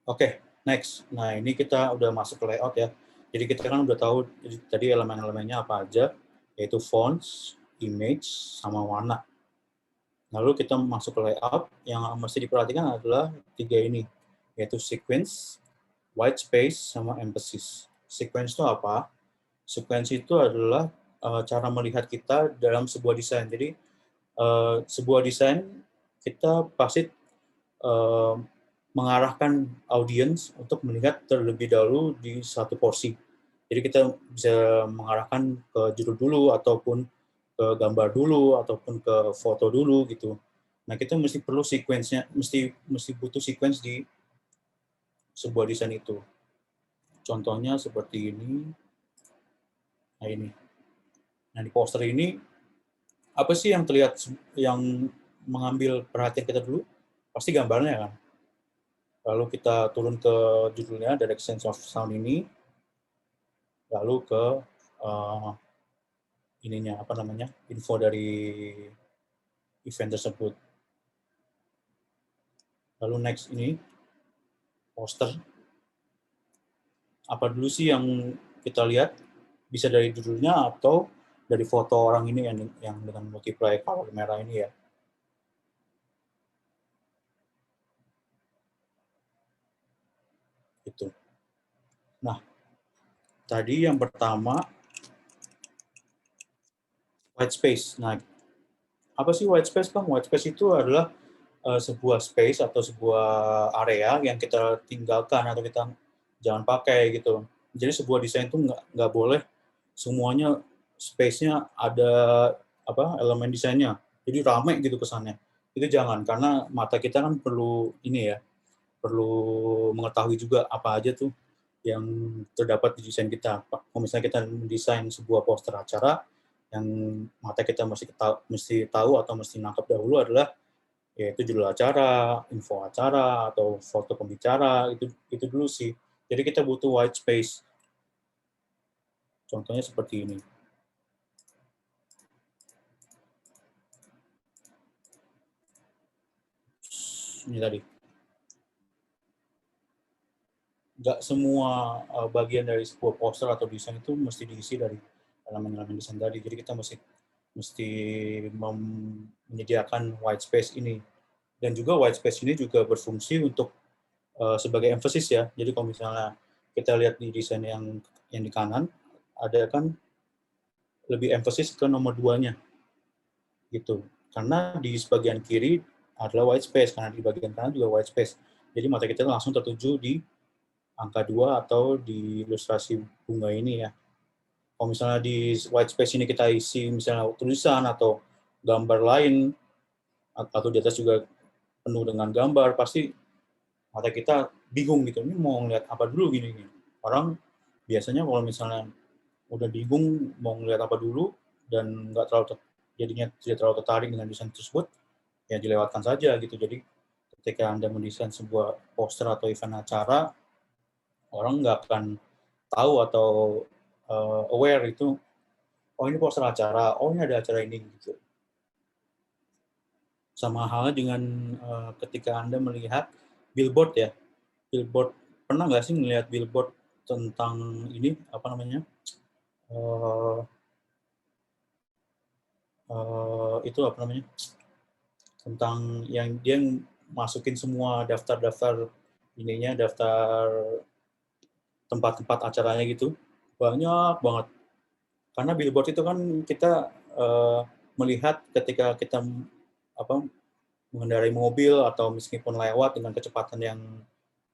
Speaker 3: Oke, next. Nah, ini kita udah masuk ke layout ya. Jadi kita kan udah tahu tadi elemen-elemennya apa aja, yaitu fonts, image, sama warna. Lalu kita masuk ke layout, yang mesti diperhatikan adalah 3 ini, yaitu sequence, white space, sama emphasis. Sequence itu apa? Sequence itu adalah cara melihat kita dalam sebuah desain. Jadi, sebuah desain kita pasti mengarahkan audiens untuk melihat terlebih dahulu di satu porsi. Jadi kita bisa mengarahkan ke judul dulu, ataupun ke gambar dulu, ataupun ke foto dulu gitu. Nah, kita mesti perlu sequence-nya, mesti butuh sequence di sebuah desain itu. Contohnya seperti ini. Nah, ini. Nah, di poster ini, apa sih yang terlihat, yang mengambil perhatian kita dulu? Pasti gambarnya kan. Lalu kita turun ke judulnya, Directions of Sound ini, lalu ke info dari event tersebut. Lalu next ini poster. Apa dulu sih yang kita lihat? Bisa dari judulnya atau dari foto orang ini yang dengan multiply color merah ini ya. Gitu. Nah, tadi yang pertama white space. Nah, apa sih white space, Bang? White space itu adalah sebuah space atau sebuah area yang kita tinggalkan atau kita jangan pakai gitu. Jadi sebuah desain itu nggak boleh semuanya space-nya ada elemen desainnya. Jadi rame gitu kesannya. Itu jangan, karena mata kita kan perlu ini ya, perlu mengetahui juga apa aja tuh yang terdapat di desain kita. Kalau misalnya kita mendesain sebuah poster acara, yang mata kita mesti tahu atau mesti nangkap dahulu adalah yaitu judul acara, info acara, atau foto pembicara, itu dulu sih. Jadi kita butuh white space. Contohnya seperti ini. Ini tadi. Nggak semua bagian dari sebuah poster atau desain itu mesti diisi dari elemen-elemen desain tadi. Jadi kita mesti menyediakan white space ini. Dan juga white space ini juga berfungsi untuk sebagai emphasis ya. Jadi kalau misalnya kita lihat di desain yang di kanan, ada kan lebih emphasis ke nomor 2-nya. Gitu. Karena di bagian kiri adalah white space, karena di bagian kanan juga white space. Jadi mata kita langsung tertuju di angka 2 atau di ilustrasi bunga ini ya. Kalau misalnya di white space ini kita isi misalnya tulisan atau gambar lain, atau di atas juga penuh dengan gambar, pasti mata kita bingung gitu, ini mau ngeliat apa dulu gini. Orang biasanya kalau misalnya udah bingung mau ngeliat apa dulu dan jadinya tidak terlalu tertarik dengan desain tersebut, ya dilewatkan saja gitu. Jadi ketika Anda mendesain sebuah poster atau event acara, orang nggak akan tahu atau aware itu, oh ini poster acara, oh ini ada acara ini gitu. Sama halnya dengan ketika Anda melihat billboard ya, billboard, pernah nggak sih melihat billboard tentang ini itu tentang yang dia masukin semua daftar ininya, daftar tempat-tempat acaranya gitu, banyak banget. Karena billboard itu kan kita melihat ketika kita mengendarai mobil atau meskipun lewat dengan kecepatan yang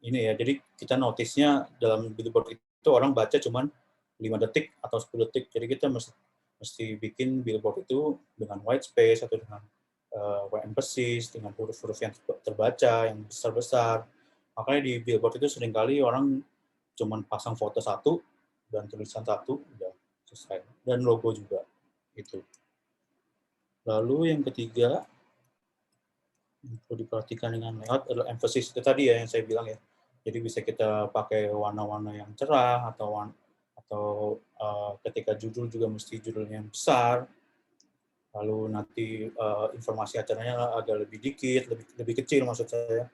Speaker 3: ini ya, jadi kita notice-nya dalam billboard itu orang baca cuman 5 detik atau 10 detik, jadi kita mesti bikin billboard itu dengan white space atau dengan emphasis, dengan huruf-huruf yang terbaca, yang besar-besar. Makanya di billboard itu seringkali orang cuman pasang foto satu dan tulisan satu, udah selesai. Dan logo juga, itu. Lalu yang ketiga, yang perlu diperhatikan dengan layout adalah emphasis. Itu tadi ya yang saya bilang ya. Jadi bisa kita pakai warna-warna yang cerah, atau ketika judul juga mesti judulnya yang besar. Lalu nanti informasi acaranya agak lebih dikit, lebih kecil maksud saya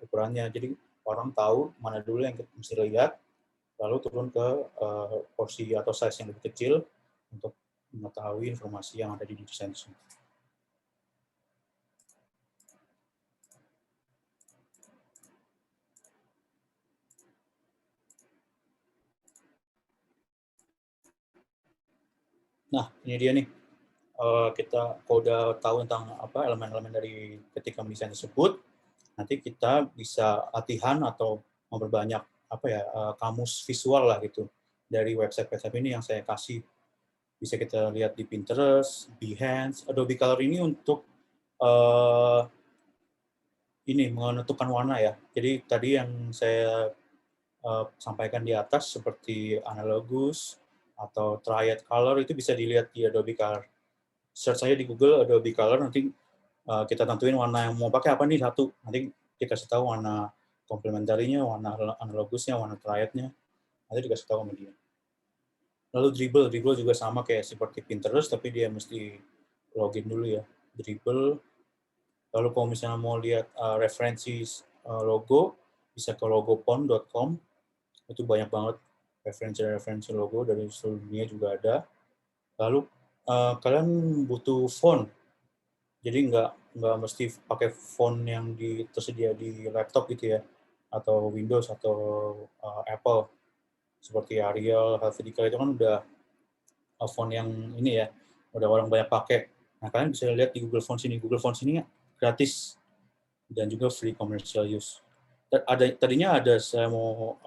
Speaker 3: ukurannya. Jadi orang tahu mana dulu yang kita mesti lihat, lalu turun ke porsi atau size yang lebih kecil untuk mengetahui informasi yang ada di desain tersebut. Nah, ini dia nih. Kita kalau udah tahu tentang elemen-elemen dari ketika mendesain tersebut, nanti kita bisa latihan atau memperbanyak kamus visual lah gitu dari website ini yang saya kasih. Bisa kita lihat di Pinterest, Behance, Adobe Color ini untuk menentukan warna ya. Jadi tadi yang saya sampaikan di atas seperti Analogus atau Triad Color itu bisa dilihat di Adobe Color. Search saja di Google Adobe Color, nanti kita tentuin warna yang mau pakai apa nih satu. Nanti dikasih tahu warna komplementarinya, warna analogusnya, warna triadnya. Nanti dikasih tahu sama dia. Lalu Dribble juga sama kayak seperti Pinterest, tapi dia mesti login dulu ya. Dribble, Lalu kalau misalnya mau lihat referensi logo, bisa ke logopon.com. Itu banyak banget referensi logo dari seluruh dunia juga ada. Lalu kalian butuh font. Jadi nggak mesti pakai font yang tersedia di laptop gitu ya, atau Windows atau Apple seperti Arial, Helvetica itu kan udah font yang ini ya, udah orang banyak pakai. Nah, kalian bisa lihat di Google Fonts ini. Google Fonts ini gratis dan juga free commercial use. Tadinya saya mau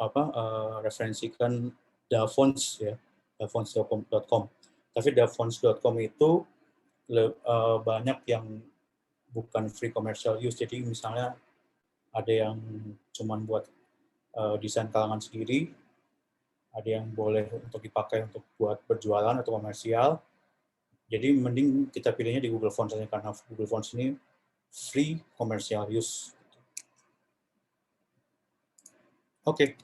Speaker 3: referensikan DaFonts ya, dafonts.com. Tapi dafonts.com itu banyak yang bukan free commercial use. Jadi misalnya ada yang cuman buat desain kalangan sendiri, ada yang boleh untuk dipakai untuk buat berjualan atau komersial. Jadi mending kita pilihnya di Google Fonts saja, karena Google Fonts ini free commercial use. Oke.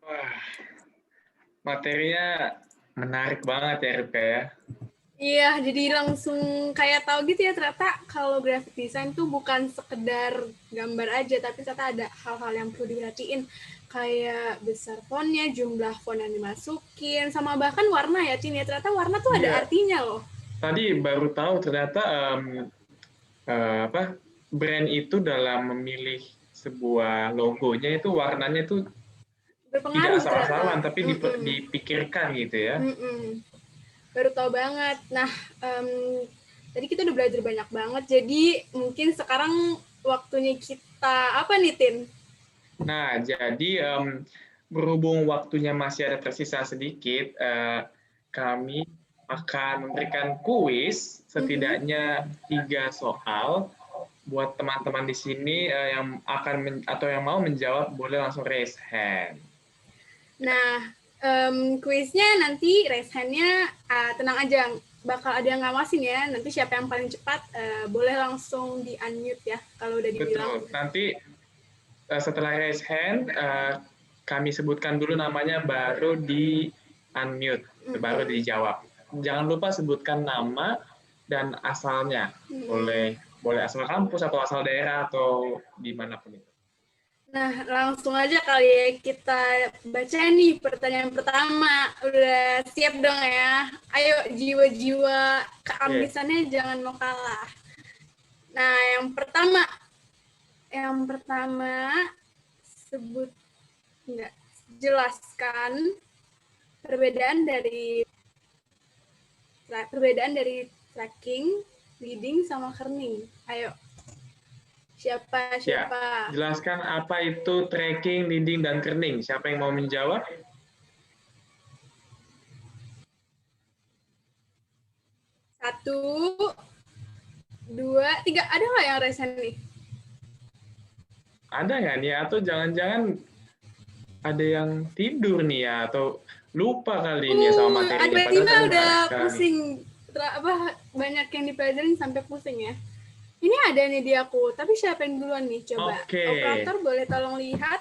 Speaker 1: Wah, materinya menarik banget ya, Ripka ya.
Speaker 2: Iya, jadi langsung kayak tahu gitu ya, ternyata kalau graphic design tuh bukan sekedar gambar aja, tapi ternyata ada hal-hal yang perlu diperhatiin, kayak besar fontnya, jumlah font yang dimasukin, sama bahkan warna ya, Cin ya. Ternyata warna tuh ada artinya loh.
Speaker 1: Tadi baru tahu ternyata brand itu dalam memilih sebuah logonya itu warnanya itu
Speaker 2: Berpengaruh
Speaker 1: tidak asal-asalan, tapi dipikirkan gitu ya.
Speaker 2: Baru tahu banget. Nah, tadi kita udah belajar banyak banget, jadi mungkin sekarang waktunya kita apa nih, Tin?
Speaker 1: Nah, jadi berhubung waktunya masih ada tersisa sedikit, kami akan memberikan kuis setidaknya 3 soal buat teman-teman di sini yang akan atau yang mau menjawab boleh langsung raise hand.
Speaker 2: Nah, kuisnya nanti raise hand-nya tenang aja, bakal ada yang ngawasin ya. Nanti siapa yang paling cepat boleh langsung di unmute ya kalau udah dibilang.
Speaker 1: Betul. Nanti setelah raise hand kami sebutkan dulu namanya, baru di unmute, baru dijawab. Jangan lupa sebutkan nama dan asalnya. Boleh asal kampus atau asal daerah atau dimanapun itu.
Speaker 2: Nah, langsung aja kali ya kita baca nih pertanyaan pertama. Udah siap dong ya? Ayo, jiwa-jiwa keambisannya jangan mau kalah. Nah, yang pertama jelaskan perbedaan dari tracking, leading, sama kerning. Ayo. Siapa?
Speaker 1: Ya, jelaskan apa itu tracking, leading, dan kerning. Siapa yang mau menjawab?
Speaker 2: Satu, dua, tiga. Ada nggak yang resen nih?
Speaker 1: Ada nggak nih? Atau jangan-jangan ada yang tidur nih ya? Atau lupa kali ini sama materinya?
Speaker 2: Padahal udah pusing. Banyak yang dipelajarin sampai pusing ya. Ini ada nih di aku, tapi siapa yang duluan nih? Coba. Operator boleh tolong lihat.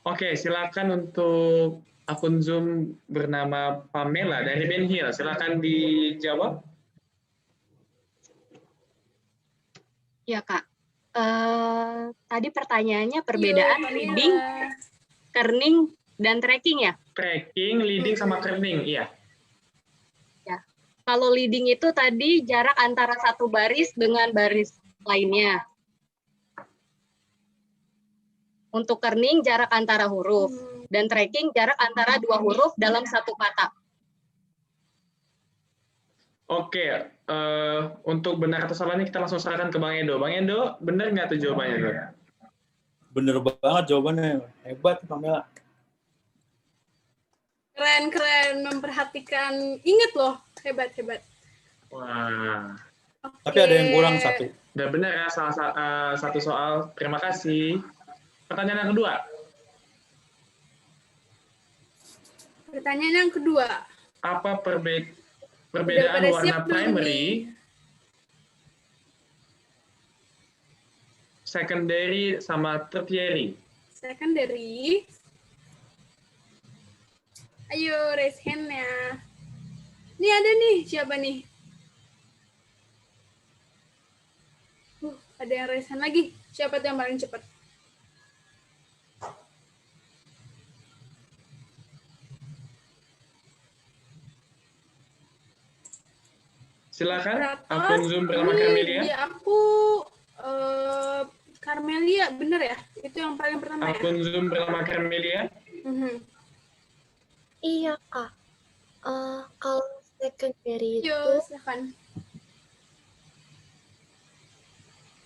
Speaker 1: Oke, silakan untuk akun Zoom bernama Pamela dari Ben Hill. Silakan dijawab.
Speaker 4: Ya, Kak. Tadi pertanyaannya perbedaan leading, kerning, dan tracking ya?
Speaker 1: Tracking, leading, sama kerning, iya.
Speaker 4: Ya. Kalau leading itu tadi jarak antara satu baris dengan baris lainnya. Untuk kerning, jarak antara huruf. Dan tracking, jarak antara dua huruf dalam satu kata.
Speaker 1: Oke, untuk benar atau salahnya kita langsung serahkan ke Bang Edo. Bang Edo, benar nggak tuh jawabannya tuh?
Speaker 3: Bener banget jawabannya. Hebat, Pamela.
Speaker 2: Keren, memperhatikan. Ingat loh, hebat.
Speaker 1: Wah.
Speaker 3: Tapi ada yang kurang satu.
Speaker 1: Udah benar ya, satu soal. Terima kasih. Pertanyaan yang kedua.
Speaker 2: Pertanyaan yang kedua.
Speaker 1: Apa perbedaan warna primary, secondary, sama tertiary?
Speaker 2: Secondary. Ayo, raise hand-nya. Nih ada nih, siapa nih? Ada yang raise hand lagi. Siapa tuh yang paling cepat?
Speaker 1: Silakan,
Speaker 2: Operator,
Speaker 1: akun Zoom bernama
Speaker 2: ini
Speaker 1: Carmelia.
Speaker 2: di aku Carmelia, bener ya? Itu yang paling pertama ya?
Speaker 1: Akun Zoom bernama Carmelia.
Speaker 5: Iya, Kak. Kalau secondary
Speaker 2: Yo,
Speaker 5: itu
Speaker 2: silakan.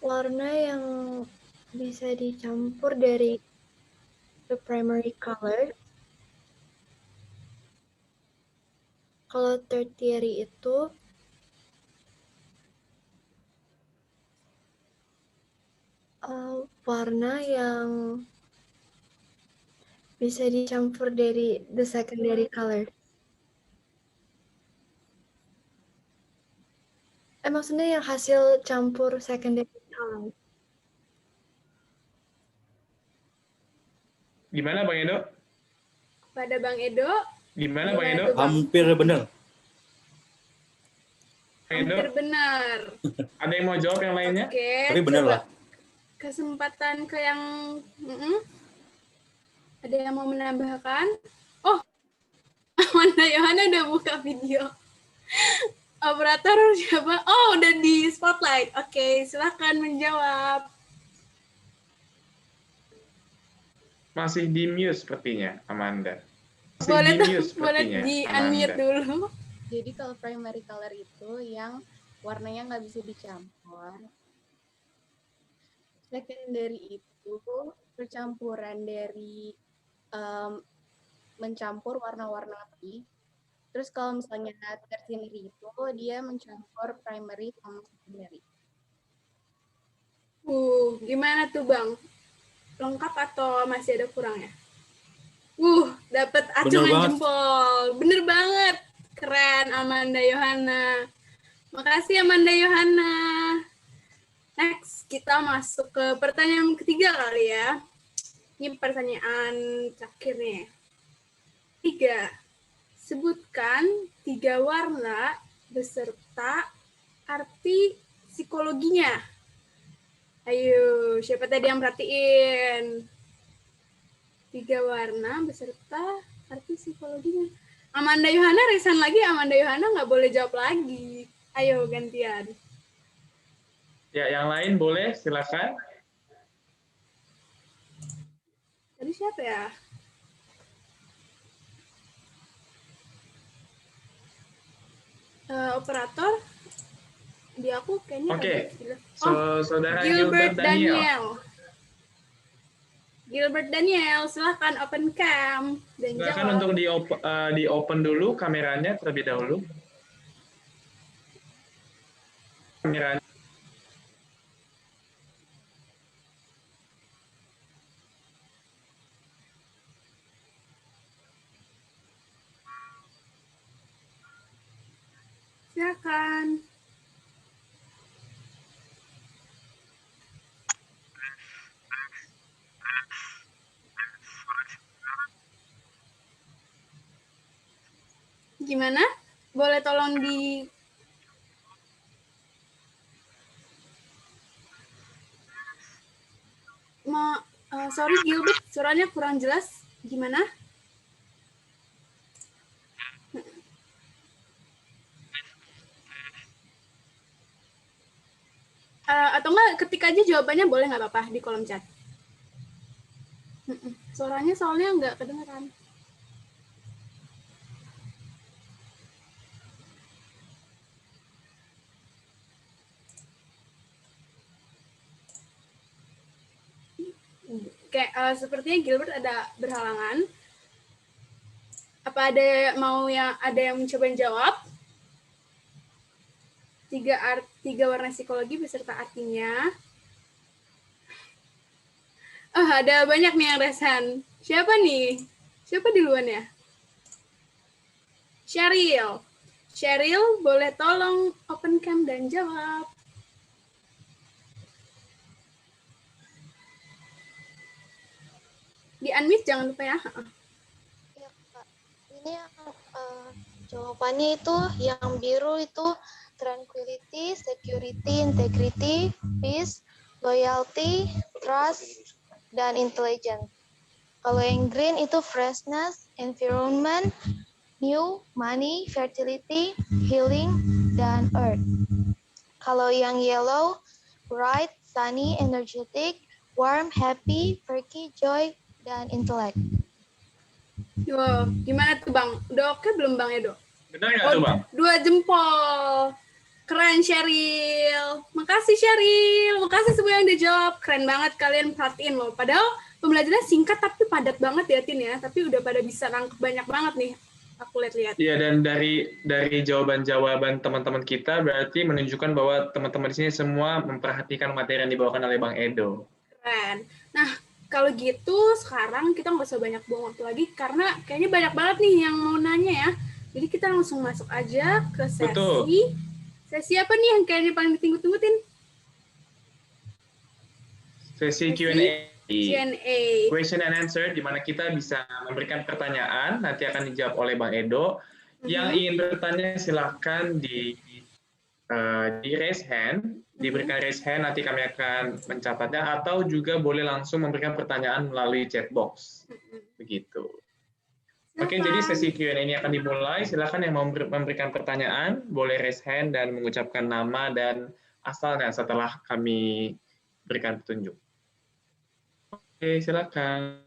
Speaker 5: warna yang bisa dicampur dari the primary color. Kalau tertiary itu warna yang bisa dicampur dari the secondary color. Maksudnya yang hasil campur secondary color.
Speaker 1: Gimana Bang Edo?
Speaker 2: Pada Bang Edo.
Speaker 1: Gimana Bang Edo?
Speaker 3: Hampir benar.
Speaker 1: Bang Edo?
Speaker 2: Hampir benar.
Speaker 1: Ada yang mau jawab yang lainnya?
Speaker 2: Oke,
Speaker 3: Tapi benar
Speaker 2: coba
Speaker 3: lah.
Speaker 2: kesempatan ke yang ada yang mau menambahkan? Oh, Amanda Yohana udah buka video. Operator siapa? Oh, udah di spotlight. Oke, silakan menjawab.
Speaker 1: Masih di mute sepertinya, Amanda. Masih
Speaker 2: Boleh
Speaker 1: di mute
Speaker 2: boleh
Speaker 1: sepertinya,
Speaker 2: di
Speaker 1: Amanda.
Speaker 2: unmute dulu.
Speaker 6: Jadi kalau primary color itu yang warnanya nggak bisa dicampur. Secondary itu percampuran dari mencampur warna-warna api. Terus kalau misalnya tertiary itu dia mencampur primary sama secondary.
Speaker 2: Gimana tuh Bang? Lengkap atau masih ada kurangnya? Dapat acungan jempol. Bener banget. Keren Amanda Yohana. Makasih Amanda Yohana. Next, kita masuk ke pertanyaan ketiga kali ya. Ini pertanyaan terakhir nih. 3. Sebutkan 3 warna beserta arti psikologinya. Ayo, siapa tadi yang perhatiin? 3 warna beserta arti psikologinya. Amanda Yohana resign lagi, Amanda Yohana nggak boleh jawab lagi. Ayo, gantian.
Speaker 1: Ya, yang lain boleh, silakan.
Speaker 2: Tadi siapa ya? Operator di aku kayaknya.
Speaker 1: Oke. Saudara
Speaker 2: Gilbert Daniel. Gilbert Daniel, silahkan open cam dan
Speaker 1: silakan
Speaker 2: jawab.
Speaker 1: untuk di open dulu kameranya terlebih dahulu. Kameranya.
Speaker 2: Silakan. Gimana? Boleh tolong di sorry Gilbert, suaranya kurang jelas. Gimana? Atau enggak ketik aja jawabannya, boleh nggak apa-apa di kolom chat. Suaranya soalnya nggak kedengeran. Kayak sepertinya Gilbert ada berhalangan. Apa ada yang mencoba jawab? 3 warna psikologi beserta artinya. Ada banyak nih yang resan. Siapa nih? Siapa duluan ya? Cheryl. Cheryl, boleh tolong open cam dan jawab. Di unmute jangan lupa ya.
Speaker 5: Iya, Kak. Ini Ini jawabannya itu yang biru itu tranquility, security, integrity, peace, loyalty, trust, dan intelligence. Kalau yang green itu freshness, environment, new, money, fertility, healing, dan earth. Kalau yang yellow, bright, sunny, energetic, warm, happy, perky, joy, dan intellect.
Speaker 2: Yo, gimana tuh Bang? Udah oke belum Bang Edo?
Speaker 1: Benar nggak tuh, Bang?
Speaker 2: 2 jempol. Keren Sheryl. Makasih Sheryl. Makasih semua yang udah jawab. Keren banget kalian perhatiin loh. Padahal pembelajaran singkat tapi padat banget ya Tin ya. Tapi udah pada bisa nangkep banyak banget nih. Aku lihat-lihat.
Speaker 1: Iya, dan dari jawaban-jawaban teman-teman kita berarti menunjukkan bahwa teman-teman di sini semua memperhatikan materi yang dibawakan oleh Bang Edo.
Speaker 2: Keren. Nah, kalau gitu sekarang kita nggak usah banyak buang waktu lagi karena kayaknya banyak banget nih yang mau nanya ya. Jadi kita langsung masuk aja ke sesi.
Speaker 1: Betul.
Speaker 2: Sesi apa nih yang kayaknya paling ditunggu-tunggu, Tin?
Speaker 1: Sesi Q&A.
Speaker 2: Q&A.
Speaker 1: Question and answer, di mana kita bisa memberikan pertanyaan, nanti akan dijawab oleh Bang Edo. Yang ingin bertanya silakan di raise hand, diberikan raise hand, nanti kami akan mencatatnya, atau juga boleh langsung memberikan pertanyaan melalui chat box. Begitu. Oke, jadi sesi Q&A ini akan dimulai. Silakan yang mau memberikan pertanyaan, boleh raise hand dan mengucapkan nama dan asalnya setelah kami berikan petunjuk. Oke, silakan.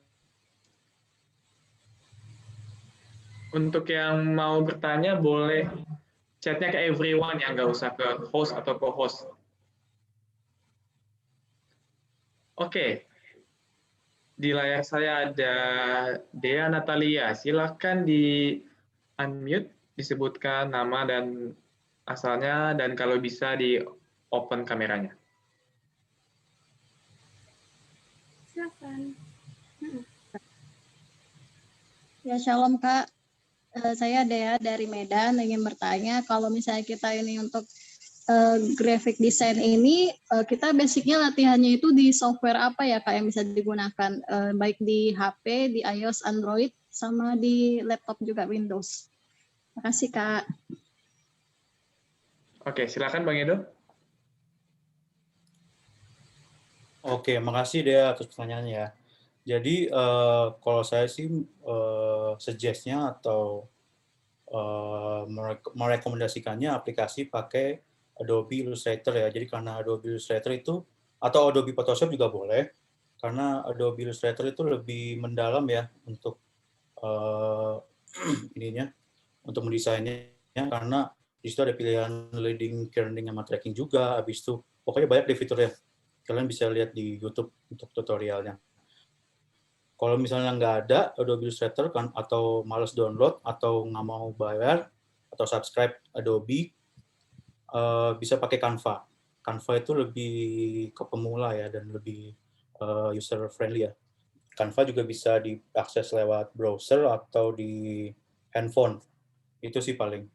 Speaker 1: Untuk yang mau bertanya, boleh chatnya ke everyone, yang nggak usah ke host atau co-host. Oke. Di layar saya ada Dea Natalia. Silakan di unmute, disebutkan nama dan asalnya, dan kalau bisa di open kameranya.
Speaker 2: Silakan.
Speaker 7: Ya, shalom Kak. Saya Dea dari Medan, ingin bertanya kalau misalnya kita ini untuk graphic design ini, kita basicnya latihannya itu di software apa ya Kak yang bisa digunakan, baik di HP, di iOS, Android, sama di laptop juga Windows. Makasih Kak.
Speaker 1: Oke, silakan Bang Edo.
Speaker 3: Oke, makasih Dea atas pertanyaannya ya. Jadi kalau saya sih suggest-nya atau merekomendasikannya aplikasi pakai Adobe Illustrator ya. Jadi karena Adobe Illustrator itu, atau Adobe Photoshop juga boleh, karena Adobe Illustrator itu lebih mendalam ya untuk ininya, untuk mendesainnya, karena di situ ada pilihan leading, kerning, sama tracking juga. Habis itu pokoknya banyak deh fiturnya. Kalian bisa lihat di YouTube untuk tutorialnya. Kalau misalnya nggak ada Adobe Illustrator kan, atau males download, atau nggak mau bayar, atau subscribe Adobe, bisa pakai Canva. Canva itu lebih ke pemula ya, dan lebih user friendly ya. Canva juga bisa diakses lewat browser atau di handphone. Itu sih paling.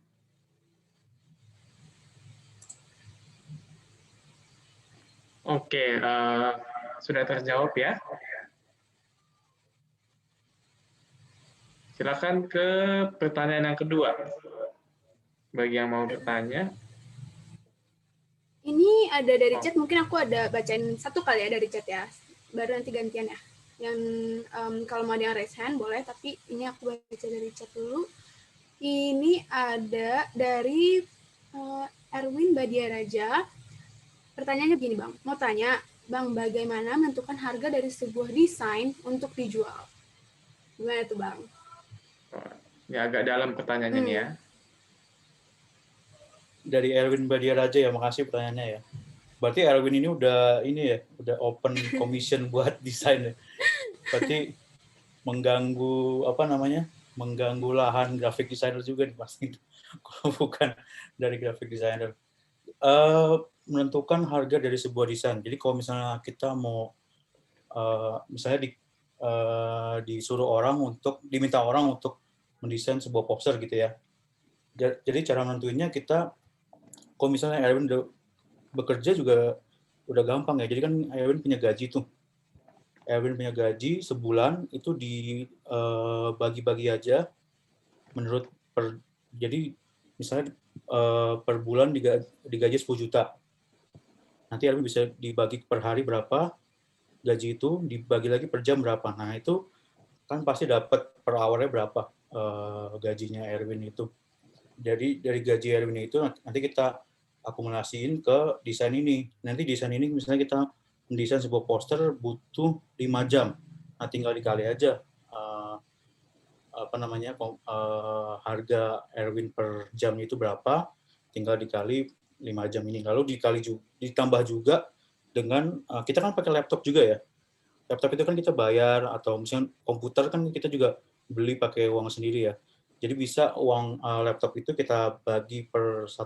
Speaker 1: Oke, sudah terjawab ya. Silakan ke pertanyaan yang kedua. Bagi yang mau bertanya.
Speaker 2: Ini ada dari chat, mungkin aku ada bacain satu kali ya dari chat ya. Baru nanti gantian ya. Yang kalau mau ada yang raise hand boleh, tapi ini aku baca dari chat dulu. Ini ada dari Erwin Badiaraja. Pertanyaannya begini Bang, mau tanya, Bang, bagaimana menentukan harga dari sebuah desain untuk dijual? Gimana tuh Bang?
Speaker 1: Ini agak dalam pertanyaannya nih ya.
Speaker 3: Dari Erwin Badiaraja ya, makasih pertanyaannya ya. Berarti Erwin ini udah open commission buat desain ya. Berarti mengganggu mengganggu lahan graphic designer juga nih pasti. Kalau bukan dari graphic designer. Menentukan harga dari sebuah desain. Jadi kalau misalnya kita mau misalnya diminta orang untuk mendesain sebuah poster gitu ya. Jadi cara menentuinnya kita, kalau misalnya Erwin bekerja juga udah gampang ya. Jadi kan Erwin punya gaji tuh. Erwin punya gaji sebulan itu dibagi-bagi aja menurut jadi misalnya per bulan digaji 10 juta. Nanti Erwin bisa dibagi per hari berapa, gaji itu dibagi lagi per jam berapa. Nah, itu kan pasti dapat per hour-nya berapa gajinya Erwin itu. Jadi dari gaji Erwin itu nanti kita akumulasiin ke desain ini. Nanti desain ini misalnya kita mendesain sebuah poster butuh 5 jam. Nah, tinggal dikali aja harga Erwin per jam itu berapa, tinggal dikali 5 jam ini. Lalu ditambah juga dengan kita kan pakai laptop juga ya. Laptop itu kan kita bayar, atau misalnya komputer kan kita juga beli pakai uang sendiri ya. Jadi bisa uang laptop itu kita bagi per 1%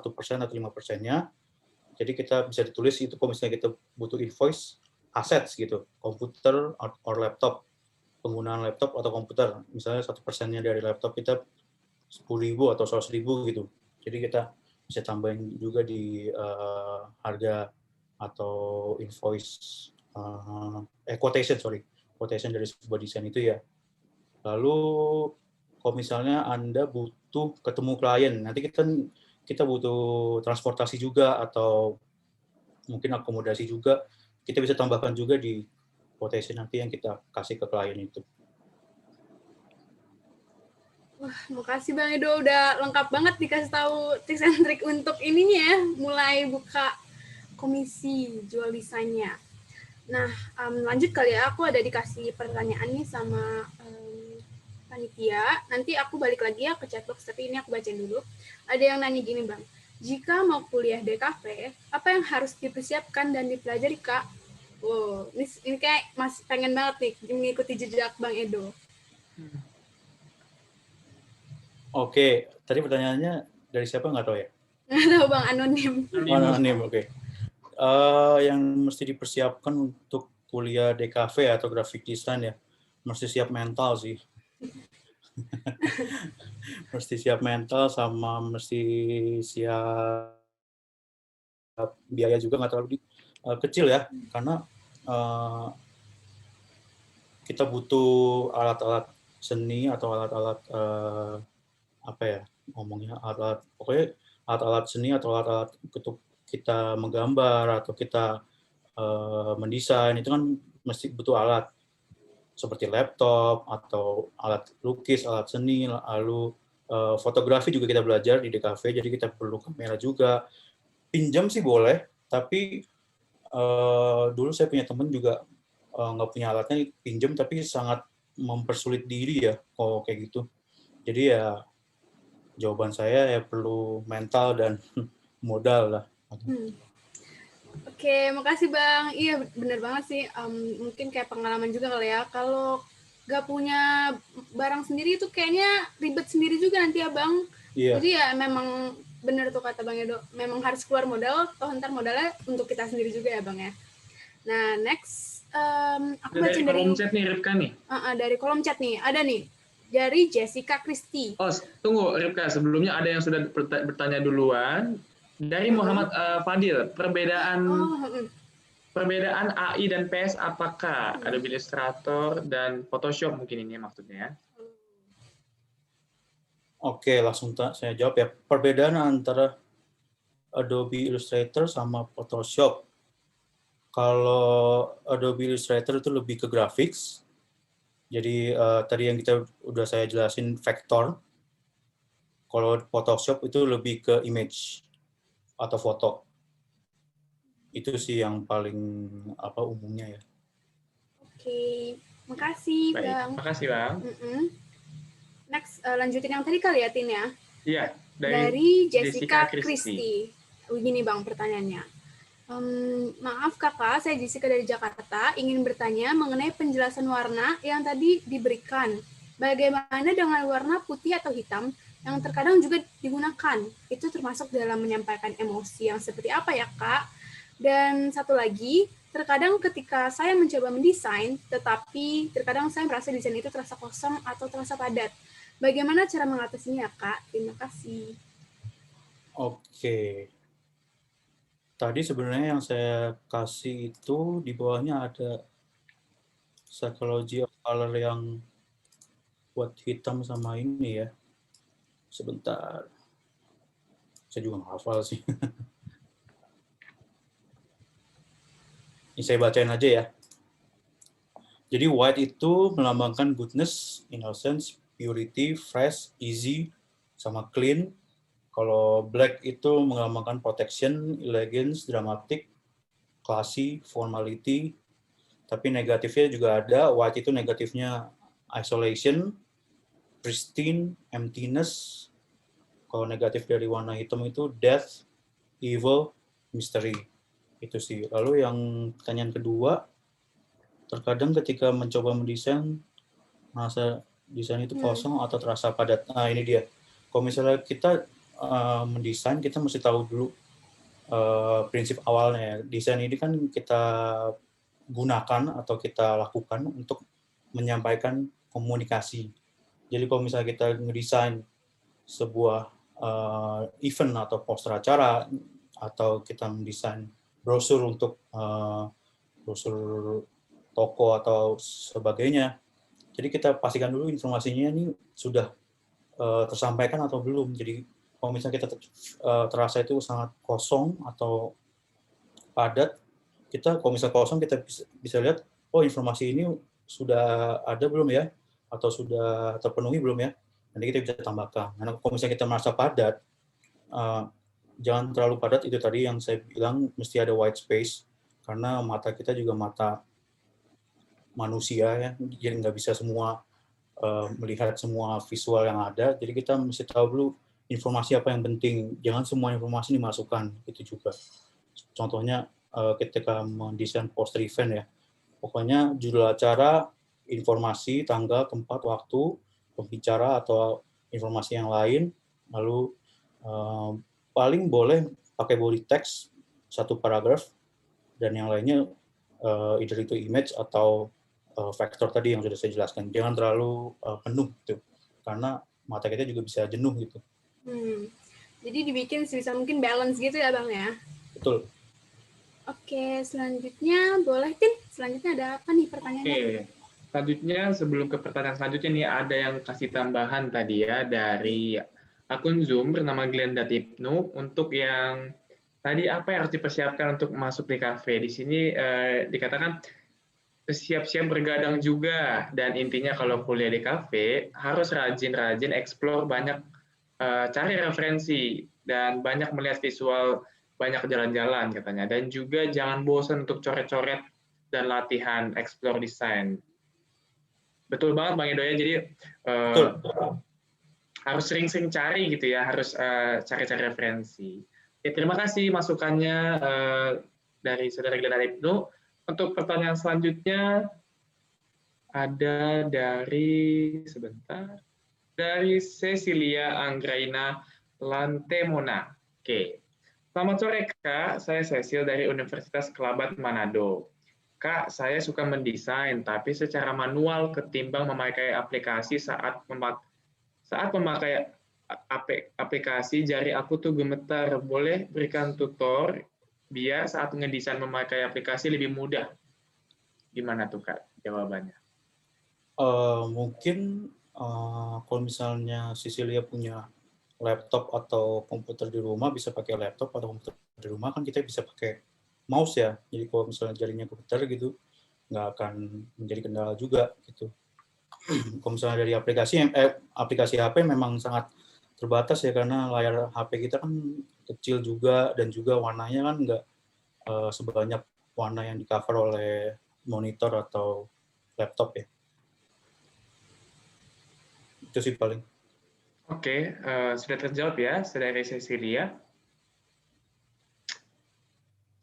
Speaker 3: atau 5%-nya. Jadi kita bisa ditulis itu kalau misalnya kita butuh invoice assets gitu, komputer or laptop, penggunaan laptop atau komputer. Misalnya 1%-nya dari laptop kita 10.000 atau 100.000 gitu. Jadi kita bisa tambahin juga di harga atau invoice quotation dari sebuah desain itu ya. Lalu kalau misalnya Anda butuh ketemu klien, nanti kita butuh transportasi juga atau mungkin akomodasi juga, kita bisa tambahkan juga di quotation nanti yang kita kasih ke klien itu.
Speaker 2: Wah, makasih Bang Edo, udah lengkap banget dikasih tahu tips and trik untuk ininya ya, mulai buka komisi jual desainnya. Nah, lanjut kali ya, aku ada dikasih pertanyaan nih sama panitia. Nanti aku balik lagi ya ke chatbox, tapi ini aku bacain dulu. Ada yang nanya gini Bang, jika mau kuliah DKV, apa yang harus dipersiapkan dan dipelajari Kak? Wow, ini kayak masih pengen banget nih mengikuti jejak Bang Edo.
Speaker 3: Oke, tadi pertanyaannya dari siapa nggak tahu ya?
Speaker 2: Nggak tahu Bang, anonim.
Speaker 3: Anonim, oke. Yang mesti dipersiapkan untuk kuliah DKV atau graphic design ya, mesti siap mental sih. Mesti siap mental sama mesti siap biaya juga nggak terlalu kecil ya, karena kita butuh alat-alat seni atau alat-alat pokoknya alat-alat seni atau alat-alat untuk kita menggambar atau kita mendesain, itu kan mesti butuh alat seperti laptop atau alat lukis, alat seni, lalu fotografi juga kita belajar di DKV, jadi kita perlu kamera juga. Pinjam sih boleh, tapi dulu saya punya teman juga nggak punya alatnya, pinjam, tapi sangat mempersulit diri ya kalau kayak gitu. Jadi ya jawaban saya ya perlu mental dan modal lah.
Speaker 2: Oke, makasih Bang. Iya bener banget sih. Mungkin kayak pengalaman juga kali ya. Kalau nggak punya barang sendiri itu kayaknya ribet sendiri juga nanti ya Bang.
Speaker 3: Iya.
Speaker 2: Jadi ya memang bener tuh kata Bang Edo. Memang harus keluar modal, toh ntar modalnya untuk kita sendiri juga ya Bang ya. Nah next, aku baca dari
Speaker 1: kolom chat nih Ripka nih.
Speaker 2: Dari kolom chat nih, ada nih. Dari Jessica Christie.
Speaker 1: Oh, tunggu Ripka, sebelumnya ada yang sudah bertanya duluan. Dari Muhammad Fadil, perbedaan AI dan PS apakah? Adobe Illustrator dan Photoshop mungkin ini maksudnya.
Speaker 3: Oke, langsung saya jawab ya. Perbedaan antara Adobe Illustrator sama Photoshop. Kalau Adobe Illustrator itu lebih ke graphics. Jadi tadi yang udah saya jelasin vektor. Kalau Photoshop itu lebih ke image atau foto. Itu sih yang paling umumnya ya.
Speaker 2: Oke, makasih
Speaker 1: Baik,
Speaker 2: Bang.
Speaker 1: Makasih Bang.
Speaker 2: Next, lanjutin yang tadi kali ya Tin ya.
Speaker 1: Iya,
Speaker 2: dari Jessica Christie. Begini Bang pertanyaannya. Maaf Kakak, saya Jessica dari Jakarta, ingin bertanya mengenai penjelasan warna yang tadi diberikan. Bagaimana dengan warna putih atau hitam yang terkadang juga digunakan? Itu termasuk dalam menyampaikan emosi yang seperti apa ya Kak? Dan satu lagi, terkadang ketika saya mencoba mendesain, tetapi terkadang saya merasa desain itu terasa kosong atau terasa padat. Bagaimana cara mengatasinya Kak? Terima kasih.
Speaker 3: Oke. Tadi sebenarnya yang saya kasih itu di bawahnya ada psychology of color yang buat hitam sama ini ya. Sebentar. Saya juga nggak hafal sih. Ini saya bacain aja ya. Jadi white itu melambangkan goodness, innocence, purity, fresh, easy, sama clean. Kalau black itu melambangkan protection, elegance, dramatic, classy, formality. Tapi negatifnya juga ada. White itu negatifnya isolation, pristine, emptiness. Kalau negatif dari warna hitam itu death, evil, mystery. Itu sih. Lalu yang pertanyaan kedua, terkadang ketika mencoba mendesain, merasa desain itu kosong atau terasa padat. Nah, ini dia. Kalau misalnya kita mendesain, kita mesti tahu dulu prinsip awalnya. Desain ini kan kita gunakan atau kita lakukan untuk menyampaikan komunikasi. Jadi kalau misalnya kita ngedesain sebuah event atau poster acara, atau kita mendesain brosur untuk brosur toko atau sebagainya, jadi kita pastikan dulu informasinya ini sudah tersampaikan atau belum. Jadi kalau misalnya kita terasa itu sangat kosong atau padat, kita kalau misalnya kosong kita bisa lihat, oh informasi ini sudah ada belum ya, atau sudah terpenuhi belum ya, nanti kita bisa tambahkan. Karena kalau misalnya kita merasa padat, jangan terlalu padat, itu tadi yang saya bilang, mesti ada white space, karena mata kita juga mata manusia ya, jadi nggak bisa semua melihat semua visual yang ada, jadi kita mesti tahu dulu informasi apa yang penting, jangan semua informasi dimasukkan, itu juga. Contohnya ketika mendesain poster event ya, pokoknya judul acara, informasi, tanggal, tempat, waktu, pembicara atau informasi yang lain, lalu paling boleh pakai body text, satu paragraf, dan yang lainnya either itu image atau faktor tadi yang sudah saya jelaskan. Jangan terlalu penuh gitu, karena mata kita juga bisa jenuh gitu.
Speaker 2: Jadi dibikin sebisa mungkin balance gitu ya Bang ya?
Speaker 3: Betul.
Speaker 2: Oke, selanjutnya boleh Tin? Selanjutnya ada apa nih pertanyaannya?
Speaker 1: Oke, selanjutnya sebelum ke pertanyaan selanjutnya nih ada yang kasih tambahan tadi ya dari akun Zoom bernama Glenda Tipnu untuk yang tadi apa yang harus dipersiapkan untuk masuk di kafe. Di sini dikatakan siap-siap bergadang juga, dan intinya kalau kuliah di kafe harus rajin-rajin explore, banyak cari referensi dan banyak melihat visual, banyak jalan-jalan katanya, dan juga jangan bosan untuk coret-coret dan latihan explore desain. Betul banget Bang Edo ya, jadi harus sering-sering cari gitu ya, harus cari-cari referensi. Oke, terima kasih masukannya dari Saudara Glenda Ibnu. Untuk pertanyaan selanjutnya ada dari Cecilia Anggraina Lantemona. Oke. Selamat sore Kak, saya Cecil dari Universitas Kelabat Manado. Kak, saya suka mendesain tapi secara manual ketimbang memakai aplikasi. Saat memakai aplikasi jari aku tuh gemetar. Boleh berikan tutor biar saat ngedesain memakai aplikasi lebih mudah. Gimana tuh Kak jawabannya?
Speaker 3: Mungkin kalau misalnya Cecilia punya laptop atau komputer di rumah, bisa pakai laptop atau komputer di rumah, kan kita bisa pakai mouse ya. Jadi kalau misalnya jarinya gemetar gitu, nggak akan menjadi kendala juga gitu. Kalau misalnya dari aplikasi HP memang sangat terbatas ya, karena layar HP kita kan kecil juga, dan juga warnanya kan nggak sebanyak warna yang di-cover oleh monitor atau laptop ya. Itu sih paling.
Speaker 1: Oke, sudah terjawab ya, Saudari Cecilia.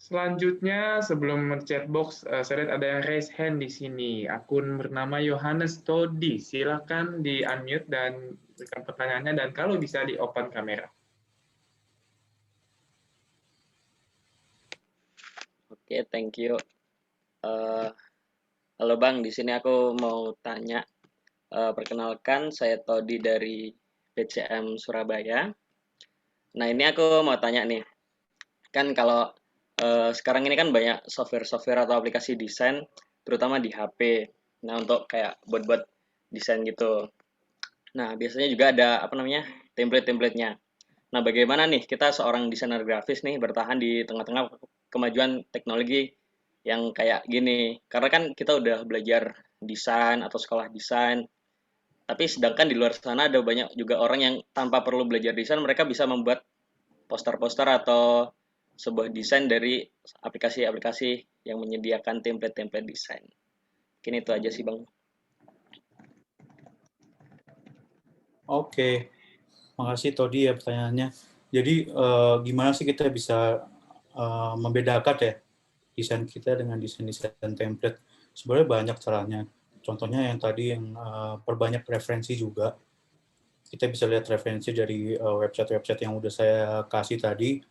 Speaker 1: Selanjutnya, sebelum chatbox, saya lihat ada yang raise hand di sini. Akun bernama Yohanes Todi. Silakan di-unmute dan berikan pertanyaannya, dan kalau bisa di-open kamera.
Speaker 8: Oke, thank you. Halo Bang, di sini aku mau tanya. Perkenalkan, saya Todi dari PCM Surabaya. Nah, ini aku mau tanya nih. Kan kalau sekarang ini kan banyak software atau aplikasi desain, terutama di HP. Nah, untuk kayak buat desain gitu. Nah, biasanya juga ada template-templatenya. Nah, bagaimana nih kita seorang desainer grafis nih bertahan di tengah-tengah kemajuan teknologi yang kayak gini? Karena kan kita udah belajar desain atau sekolah desain, tapi sedangkan di luar sana ada banyak juga orang yang tanpa perlu belajar desain, mereka bisa membuat poster-poster atau sebuah desain dari aplikasi-aplikasi yang menyediakan template-template desain. Mungkin itu aja sih, Bang.
Speaker 3: Oke, makasih Todi ya pertanyaannya. Jadi gimana sih kita bisa membedakan ya desain kita dengan desain-desain template? Sebenarnya banyak caranya. Contohnya yang tadi yang perbanyak referensi juga. Kita bisa lihat referensi dari website-website yang udah saya kasih tadi.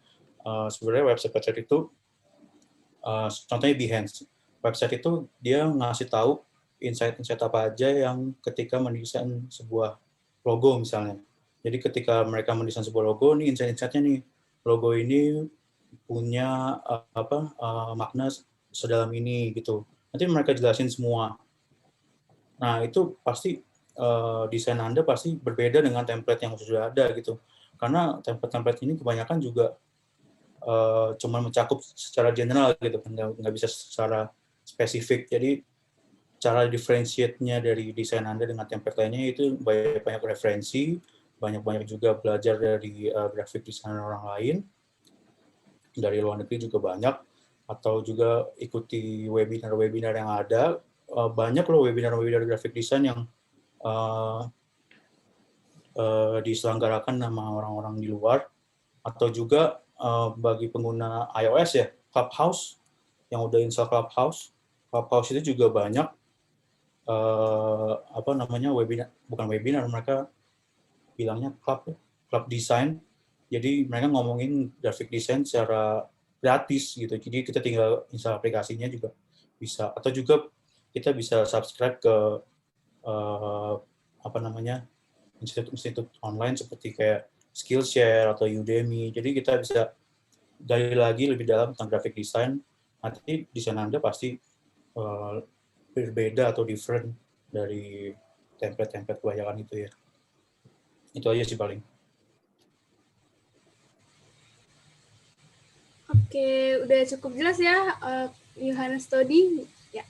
Speaker 3: Sebenarnya website-website itu, contohnya Behance. Website itu dia ngasih tahu insight-insight apa aja yang ketika mendesain sebuah logo misalnya. Jadi ketika mereka mendesain sebuah logo, nih insight-insight-nya nih, logo ini punya makna sedalam ini gitu. Nanti mereka jelasin semua. Nah itu pasti desain Anda pasti berbeda dengan template yang sudah ada gitu. Karena template-template ini kebanyakan juga cuma mencakup secara general gitu, nggak bisa secara spesifik. Jadi cara differentiate-nya dari desain Anda dengan template lainnya itu banyak referensi, banyak juga belajar dari graphic designer orang lain, dari luar negeri juga banyak, atau juga ikuti webinar-webinar yang ada. Banyak loh webinar-webinar graphic design yang diselenggarakan sama orang-orang di luar, atau juga bagi pengguna iOS ya, Clubhouse, yang udah install Clubhouse itu juga banyak webinar, bukan webinar, mereka bilangnya club design. Jadi mereka ngomongin graphic design secara gratis gitu. Jadi kita tinggal install aplikasinya juga bisa. Atau juga kita bisa subscribe ke institut online seperti kayak Skillshare atau Udemy. Jadi kita bisa gali lagi lebih dalam tentang graphic design. Nanti desain Anda pasti berbeda atau different dari template-template kebanyakan itu ya. Itu aja sih paling.
Speaker 2: Oke, udah cukup jelas ya, Yohanes Todi. Ya.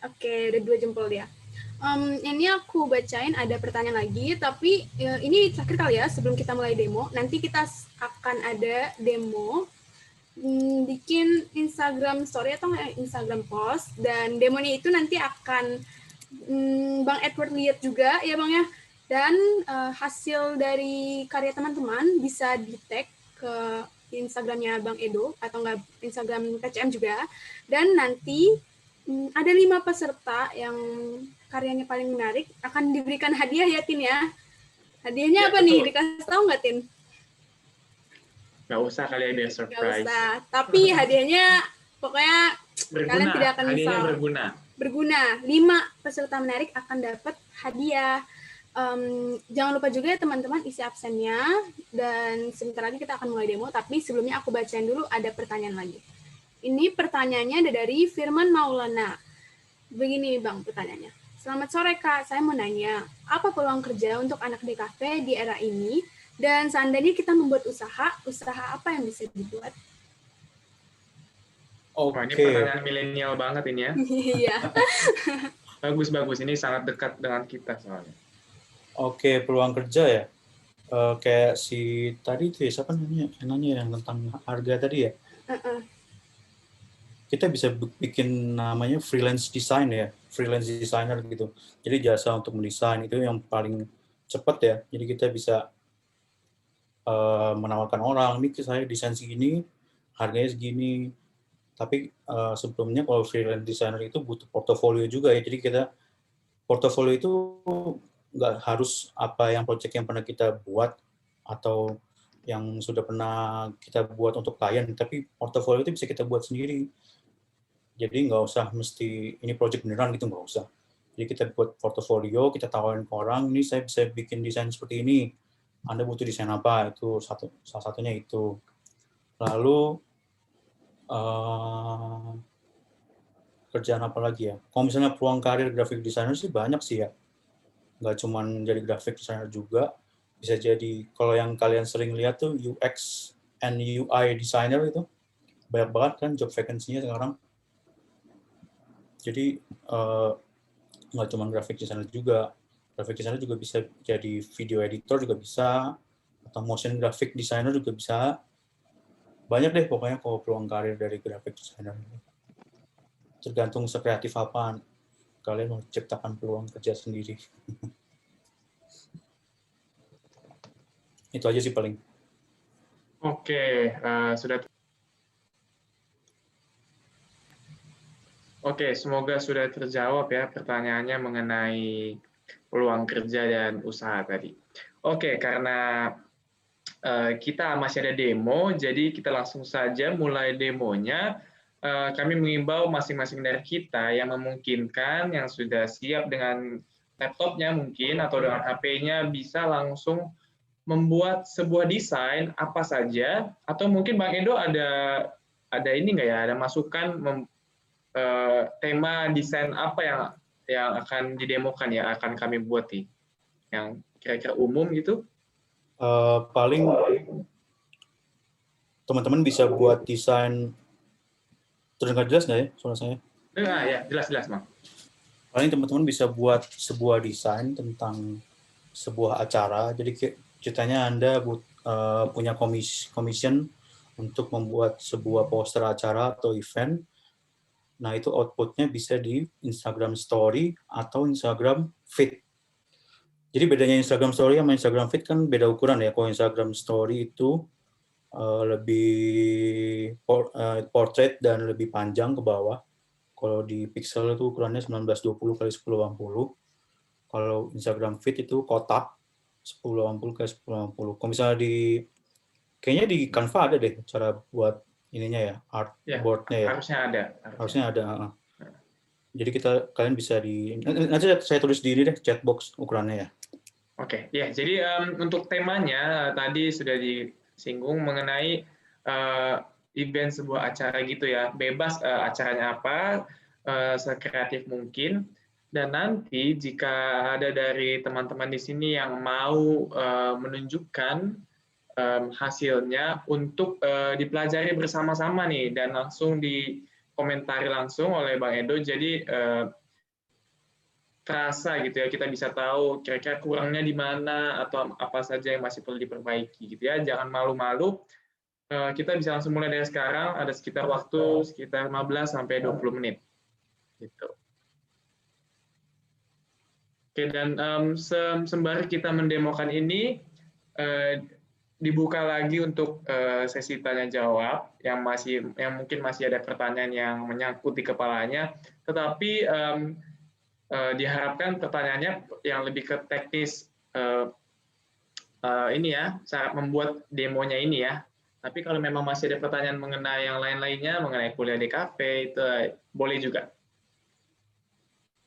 Speaker 2: Oke, udah 2 jempol dia. Ini aku bacain ada pertanyaan lagi, tapi ini terakhir kali ya sebelum kita mulai demo. Nanti kita akan ada demo bikin Instagram story atau Instagram post, dan demonya itu nanti akan Bang Edward lihat juga ya Bang ya, dan hasil dari karya teman-teman bisa di-tag ke Instagramnya Bang Edo atau enggak Instagram PCM juga, dan nanti ada 5 peserta yang karyanya paling menarik akan diberikan hadiah ya Tin ya. Hadiahnya ya, apa betul. Nih dikasih tahu nggak Tin?
Speaker 1: Nggak usah kali ya, biar surprise.
Speaker 2: Nggak usah, tapi hadiahnya pokoknya berguna. Kalian tidak akan
Speaker 1: hadiahnya
Speaker 2: misal. Berguna. 5 peserta menarik akan dapat hadiah. Jangan lupa juga ya teman-teman isi absennya, dan sebentar lagi kita akan mulai demo, tapi sebelumnya aku bacain dulu ada pertanyaan lagi. Ini pertanyaannya ada dari Firman Maulana. Begini Bang pertanyaannya. Selamat sore Kak, saya mau nanya, apa peluang kerja untuk anak DKV di era ini? Dan seandainya kita membuat usaha apa yang bisa dibuat?
Speaker 1: Wah, ini pertanyaan milenial banget ini ya.
Speaker 2: Iya.
Speaker 1: Bagus, ini sangat dekat dengan kita soalnya.
Speaker 3: Oke, peluang kerja ya. Kayak si tadi tuh ya, siapa namanya yang tentang harga tadi ya? Kita bisa bikin namanya freelance design ya, freelance designer gitu. Jadi jasa untuk mendesain itu yang paling cepat ya. Jadi kita bisa menawarkan orang, ini saya desain segini, harganya segini. Tapi sebelumnya kalau freelance designer itu butuh portofolio juga ya. Jadi kita portofolio itu nggak harus apa yang project yang pernah kita buat atau yang sudah pernah kita buat untuk klien, tapi portofolio itu bisa kita buat sendiri. Jadi nggak usah mesti ini project beneran gitu, nggak usah. Jadi kita buat portofolio, kita tawarin ke orang, ini saya bisa bikin desain seperti ini. Anda butuh desain apa? Itu salah satunya itu. Lalu kerjaan apa lagi ya? Kalau misalnya peluang karir graphic designer sih banyak sih ya. nggak cuman jadi graphic designer juga, bisa jadi kalau yang kalian sering lihat tuh UX and UI designer itu banyak banget kan job vacancy-nya sekarang. Jadi nggak cuma graphic designer juga bisa jadi video editor juga bisa, atau motion graphic designer juga bisa. Banyak deh pokoknya kalau peluang karir dari graphic designer. Tergantung sekreatif apaan kalian mau ciptakan peluang kerja sendiri. Itu aja sih paling.
Speaker 1: Oke, semoga sudah terjawab ya pertanyaannya mengenai peluang kerja dan usaha tadi. Oke, karena kita masih ada demo, jadi kita langsung saja mulai demonya. Kami mengimbau masing-masing dari kita yang memungkinkan, yang sudah siap dengan laptopnya mungkin, atau dengan HP-nya, bisa langsung membuat sebuah desain apa saja, atau mungkin Bang Edo ada ini nggak ya, ada masukan tema desain apa yang akan didemokan ya, akan kami buat nih, yang kira-kira umum gitu?
Speaker 3: Paling teman-teman bisa buat desain. Terdengar jelas nggak ya suara saya?
Speaker 1: Ya, jelas Bang.
Speaker 3: Paling teman-teman bisa buat sebuah desain tentang sebuah acara. Jadi ceritanya Anda punya commission untuk membuat sebuah poster acara atau event. Nah, itu outputnya bisa di Instagram Story atau Instagram Feed. Jadi bedanya Instagram Story sama Instagram Feed kan beda ukuran ya. Kalau Instagram Story itu lebih portrait dan lebih panjang ke bawah. Kalau di pixel itu ukurannya 1920 x 1080. Kalau Instagram Feed itu kotak 1080 x 1080. Kalau misalnya kayaknya di Canva ada deh cara buat ininya ya, artboard-nya ya. Harusnya ada. Jadi kalian bisa nanti saya tulis diri deh chatbox ukurannya ya.
Speaker 1: Oke, ya. Jadi untuk temanya tadi sudah disinggung mengenai event sebuah acara gitu ya. Bebas acaranya apa, sekreatif mungkin. Dan nanti jika ada dari teman-teman di sini yang mau menunjukkan hasilnya untuk dipelajari bersama-sama nih, dan langsung dikomentari langsung oleh Bang Edo. Jadi terasa gitu ya, kita bisa tahu kira-kira kurangnya di mana atau apa saja yang masih perlu diperbaiki gitu ya. Jangan malu-malu. Kita bisa langsung mulai dari sekarang, ada sekitar waktu sekitar 15 sampai 20 menit. Gitu. Oke, dan sembari kita mendemokan ini, dibuka lagi untuk sesi tanya jawab yang mungkin masih ada pertanyaan yang menyangkut di kepalanya, tetapi diharapkan pertanyaannya yang lebih ke teknis ini ya, cara membuat demonya ini ya. Tapi kalau memang masih ada pertanyaan mengenai yang lain-lainnya, mengenai kuliah di kafe, itu boleh juga.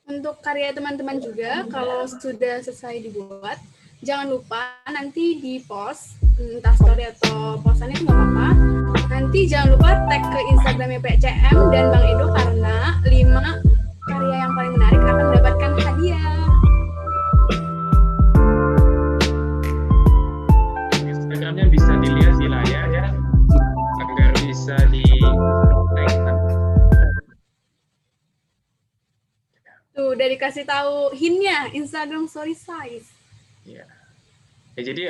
Speaker 2: Untuk karya teman-teman juga, kalau sudah selesai dibuat, jangan lupa nanti di post, entah story atau postannya itu nggak apa-apa. Nanti jangan lupa tag ke Instagramnya PCM dan Bang Edo, karena 5 karya yang paling menarik akan mendapatkan hadiah.
Speaker 1: Instagramnya bisa dilihat di layar ya, agar bisa di-tag.
Speaker 2: Tuh, udah dikasih tahu hint-nya, Instagram story size.
Speaker 1: Ya, jadi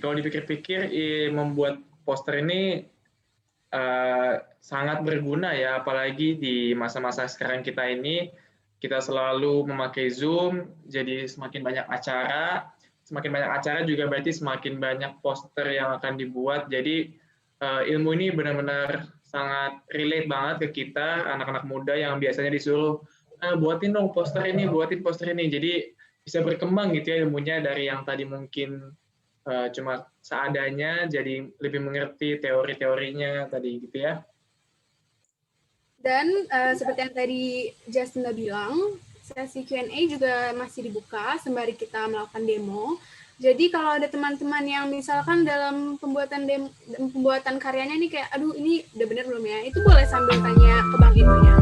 Speaker 1: kalau dipikir-pikir membuat poster ini sangat berguna ya, apalagi di masa-masa sekarang kita ini, kita selalu memakai Zoom, jadi semakin banyak acara juga berarti semakin banyak poster yang akan dibuat. Jadi ilmu ini benar-benar sangat relate banget ke kita, anak-anak muda yang biasanya disuruh buatin dong poster ini, buatin poster ini. Jadi bisa berkembang gitu ya ilmunya, dari yang tadi mungkin cuma seadanya, jadi lebih mengerti teori-teorinya tadi gitu ya.
Speaker 2: Dan seperti yang tadi Justin udah bilang, sesi Q&A juga masih dibuka sembari kita melakukan demo. Jadi kalau ada teman-teman yang misalkan dalam pembuatan karyanya nih kayak, aduh ini udah bener belum ya? Itu boleh sambil tanya ke Bang Edo ya.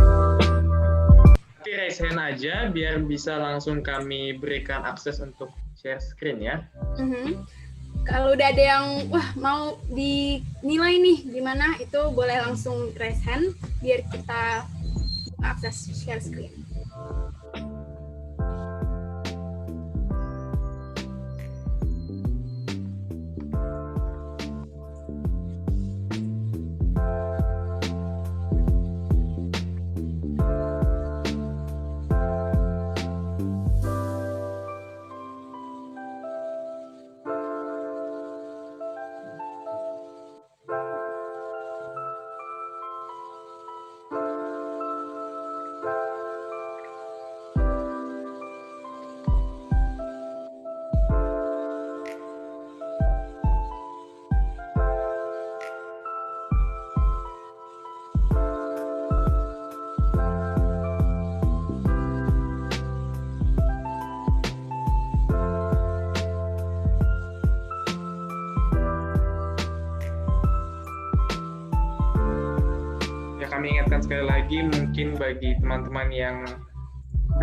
Speaker 1: Oke, raise hand aja biar bisa langsung kami berikan akses untuk share screen ya.
Speaker 2: Kalau udah ada yang mau dinilai nih gimana, itu boleh langsung raise hand biar kita akses share screen.
Speaker 1: Kami ingatkan sekali lagi, mungkin bagi teman-teman yang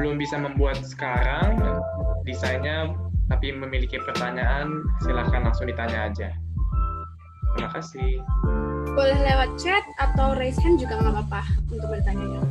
Speaker 1: belum bisa membuat sekarang desainnya, tapi memiliki pertanyaan, silahkan langsung ditanya aja. Terima kasih.
Speaker 2: Boleh lewat chat atau raise hand juga nggak apa-apa untuk bertanya ya.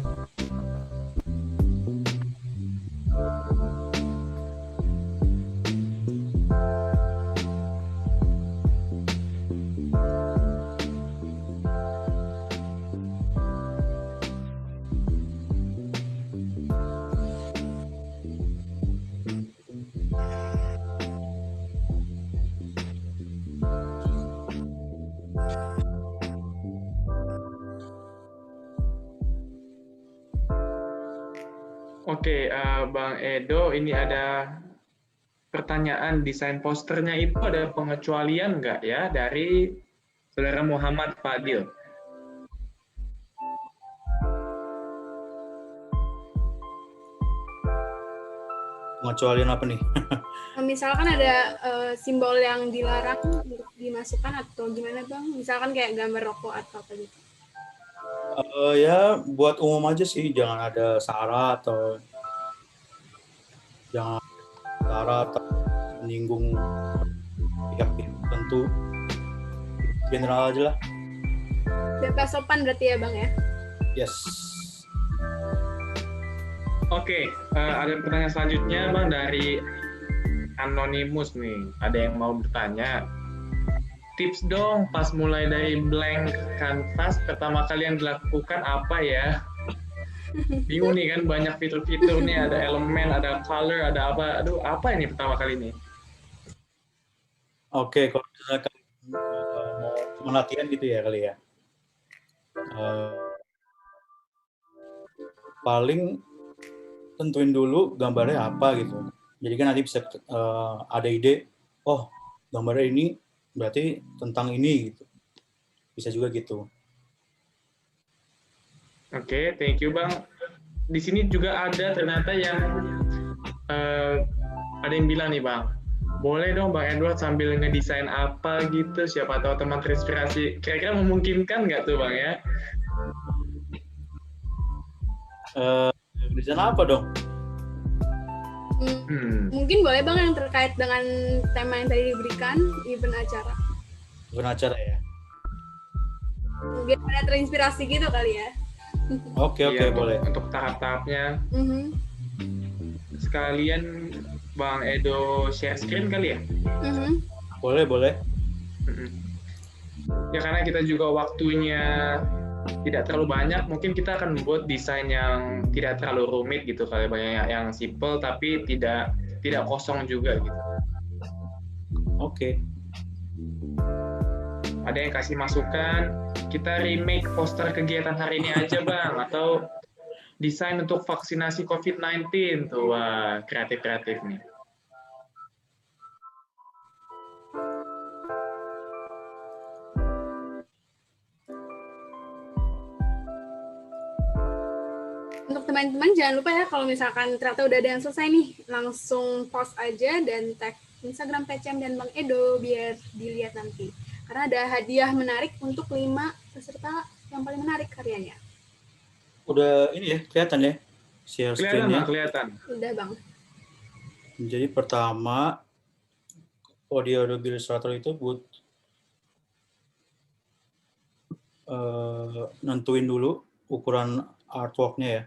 Speaker 1: Oke, Bang Edo, ini ada pertanyaan desain posternya itu ada pengecualian nggak ya dari Saudara Muhammad Fadil?
Speaker 3: Pengecualian apa nih?
Speaker 2: Misalkan ada simbol yang dilarang untuk dimasukkan atau gimana Bang? Misalkan kayak gambar rokok atau apa gitu.
Speaker 3: Ya buat umum aja sih, jangan ada sara atau menyinggung pihak tertentu, general aja lah.
Speaker 2: Biar sopan berarti ya Bang ya?
Speaker 3: Yes.
Speaker 1: Oke, ada pertanyaan selanjutnya Bang dari Anonymous nih. Ada yang mau bertanya. Tips dong pas mulai dari blank canvas pertama kali yang dilakukan apa ya? Bingung nih kan, banyak fitur-fitur nih, ada elemen, ada color, ada apa. Aduh, apa ini pertama kali ini?
Speaker 3: Oke, kalau misalkan mau latihan gitu ya kali ya. Paling tentuin dulu gambarnya apa gitu. Jadi kan nanti bisa ada ide, oh gambarnya ini berarti tentang ini gitu. Bisa juga gitu.
Speaker 1: Oke, thank you Bang. Di sini juga ada ternyata yang ada yang bilang nih Bang, boleh dong Bang Edward sambil ngedesain apa gitu, siapa tahu teman terinspirasi. Kira-kira memungkinkan nggak tuh Bang ya?
Speaker 3: Desain apa dong?
Speaker 2: Mungkin boleh Bang yang terkait dengan tema yang tadi diberikan, event acara.
Speaker 3: Event acara ya?
Speaker 2: Biar ada terinspirasi gitu kali ya.
Speaker 3: Oke, boleh.
Speaker 1: Untuk tahap-tahapnya. Sekalian Bang Edo share screen kali ya?
Speaker 3: Boleh.
Speaker 1: Ya karena kita juga waktunya tidak terlalu banyak, mungkin kita akan membuat desain yang tidak terlalu rumit gitu, kali banyak yang simple tapi tidak kosong juga gitu.
Speaker 3: Oke.
Speaker 1: Ada yang kasih masukan, kita remake poster kegiatan hari ini aja Bang, atau desain untuk vaksinasi COVID-19 tuh, wah kreatif nih.
Speaker 2: Untuk teman-teman jangan lupa ya, kalau misalkan ternyata udah ada yang selesai nih, langsung post aja dan tag Instagram PCM dan Bang Edo biar dilihat nanti. Karena ada hadiah menarik untuk 5 peserta yang paling menarik karyanya.
Speaker 3: Udah ini ya, kelihatan ya? share
Speaker 1: Kelihatan,
Speaker 3: screen-nya.
Speaker 1: Bang, kelihatan.
Speaker 2: Udah, Bang.
Speaker 3: Jadi pertama, Adobe Illustrator itu buat nentuin dulu ukuran artwork-nya ya.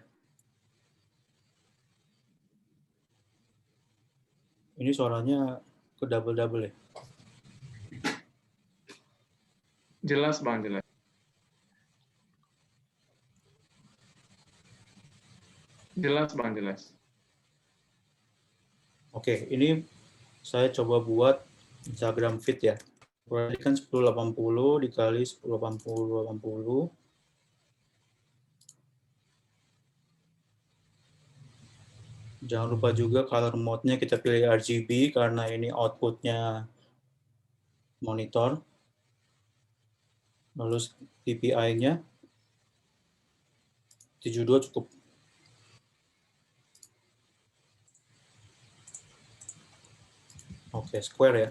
Speaker 3: Ini suaranya ke double-double ya.
Speaker 1: Jelas, Bang, jelas. Jelas, Bang, jelas.
Speaker 3: Oke, ini saya coba buat Instagram feed ya. Berarti kan 1080 dikali 1080. Jangan lupa juga color mode-nya kita pilih RGB karena ini output-nya monitor. Lalu DPI-nya 72 cukup. Oke, square ya.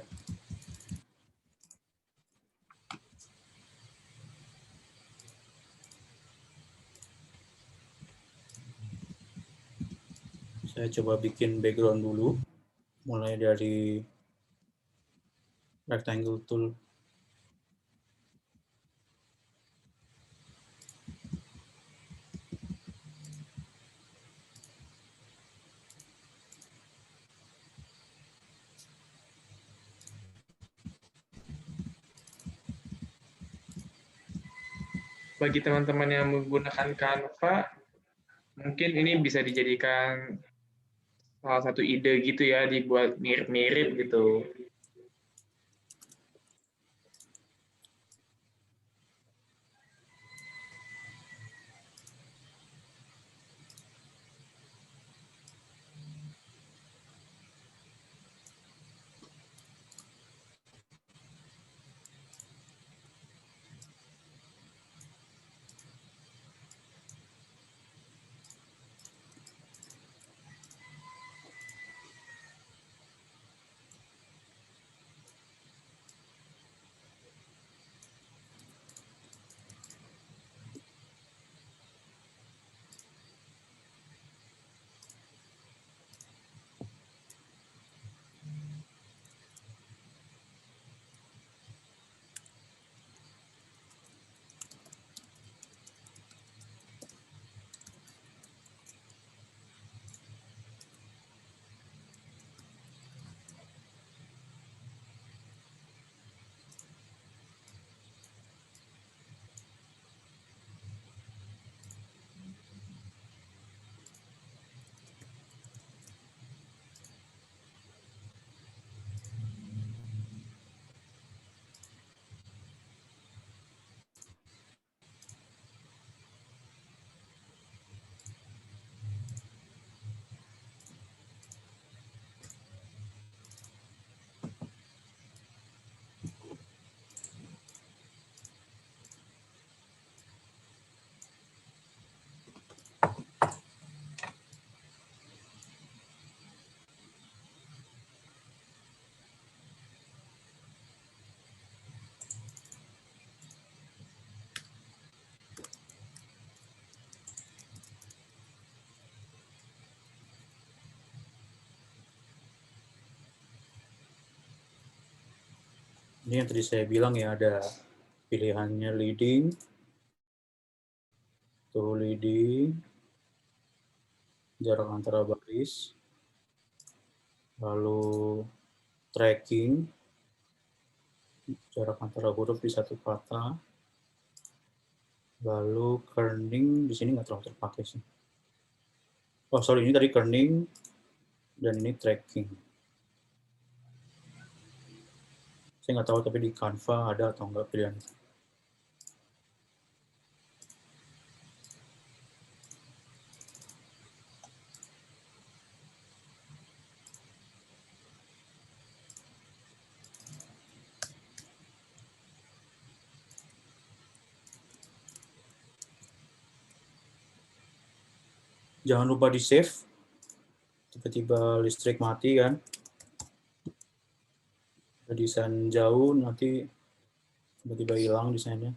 Speaker 3: Saya coba bikin background dulu, mulai dari rectangle tool.
Speaker 1: Bagi teman-teman yang menggunakan Canva, mungkin ini bisa dijadikan salah satu ide gitu ya, dibuat mirip-mirip gitu.
Speaker 3: Ini yang tadi saya bilang ya, ada pilihannya leading, jarak antara baris, lalu tracking, jarak antara huruf di satu kata, lalu kerning, di sini nggak terlalu terpakai sih. Oh sorry, ini tadi kerning, dan ini tracking. Saya nggak tahu tapi di Canva ada atau nggak pilihan itu. Jangan lupa di save. Tiba-tiba listrik mati kan. Desain jauh nanti tiba-tiba hilang desainnya.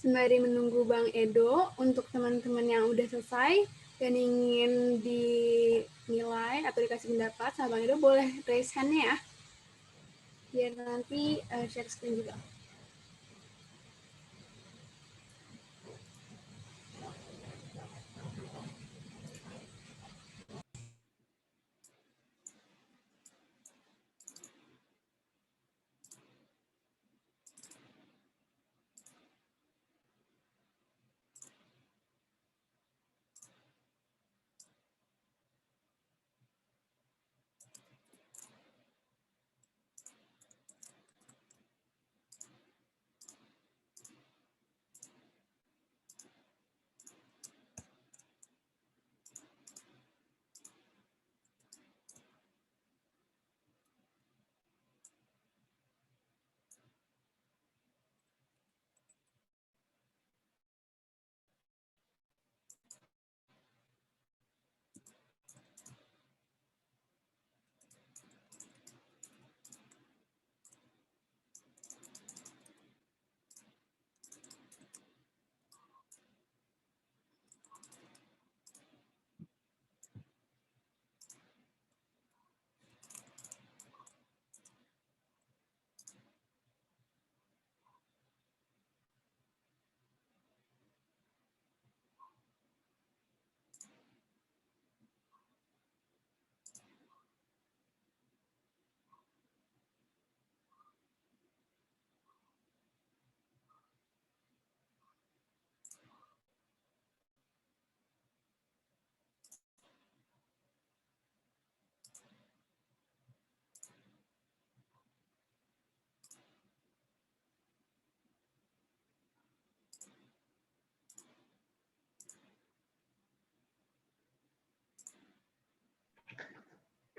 Speaker 2: Sembari menunggu Bang Edo, untuk teman-teman yang udah selesai dan ingin dinilai atau dikasih pendapat sama Bang Edo, boleh raise hand-nya ya, biar nanti share screen juga.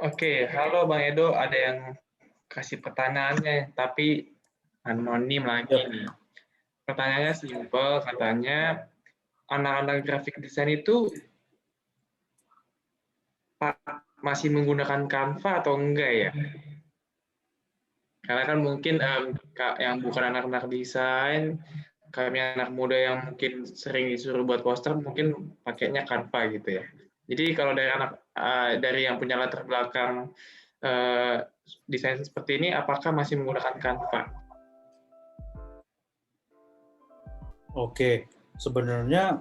Speaker 1: Oke, halo Bang Edo, ada yang kasih pertanyaannya, tapi anonim lagi nih. Pertanyaannya simpel, katanya anak-anak grafik desain itu masih menggunakan Canva atau enggak ya? Karena kan mungkin yang bukan anak-anak desain, kami anak muda yang mungkin sering disuruh buat poster, mungkin pakainya Canva gitu ya. Jadi kalau dari yang punya latar belakang desain seperti ini, apakah masih menggunakan Canva?
Speaker 3: Oke, sebenarnya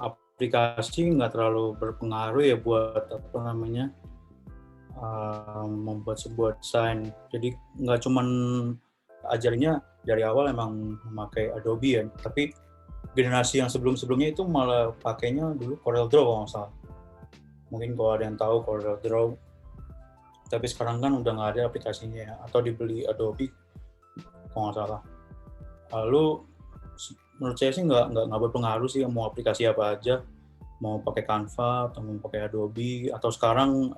Speaker 3: aplikasi nggak terlalu berpengaruh ya buat apa namanya membuat sebuah desain. Jadi nggak cuman ajarnya dari awal emang memakai Adobe ya, tapi generasi yang sebelum-sebelumnya itu malah pakainya dulu Corel Draw kalau nggak salah. Mungkin kalau ada yang tahu Corel Draw, tapi sekarang kan udah nggak ada aplikasinya ya, atau dibeli Adobe kalau nggak salah. Lalu menurut saya sih nggak berpengaruh sih mau aplikasi apa aja, mau pakai Canva atau mau pakai Adobe, atau sekarang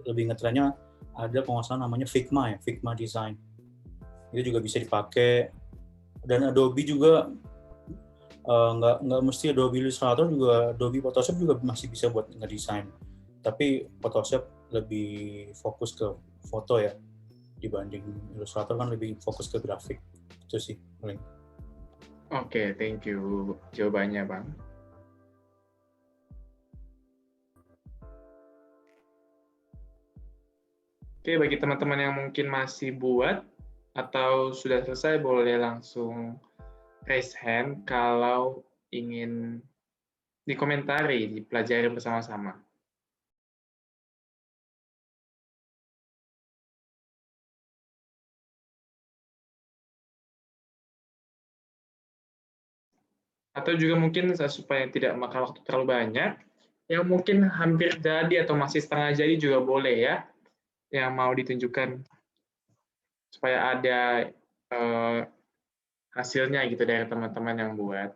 Speaker 3: lebih ngetrennya ada kalau nggak salah namanya Figma ya, Figma Design. Itu juga bisa dipakai. Dan Adobe juga nggak mesti Adobe Illustrator, juga Adobe Photoshop juga masih bisa buat ngedesain. Tapi Photoshop lebih fokus ke foto ya, dibanding Illustrator kan lebih fokus ke grafik. Itu sih paling.
Speaker 1: Oke, thank you jawabannya, Bang. Oke, bagi teman-teman yang mungkin masih buat atau sudah selesai, boleh langsung raise hand kalau ingin dikomentari, dipelajari bersama-sama. Atau juga mungkin supaya tidak makan waktu terlalu banyak, yang mungkin hampir jadi atau masih setengah jadi juga boleh ya, yang mau ditunjukkan supaya ada hasilnya gitu dari teman-teman yang buat.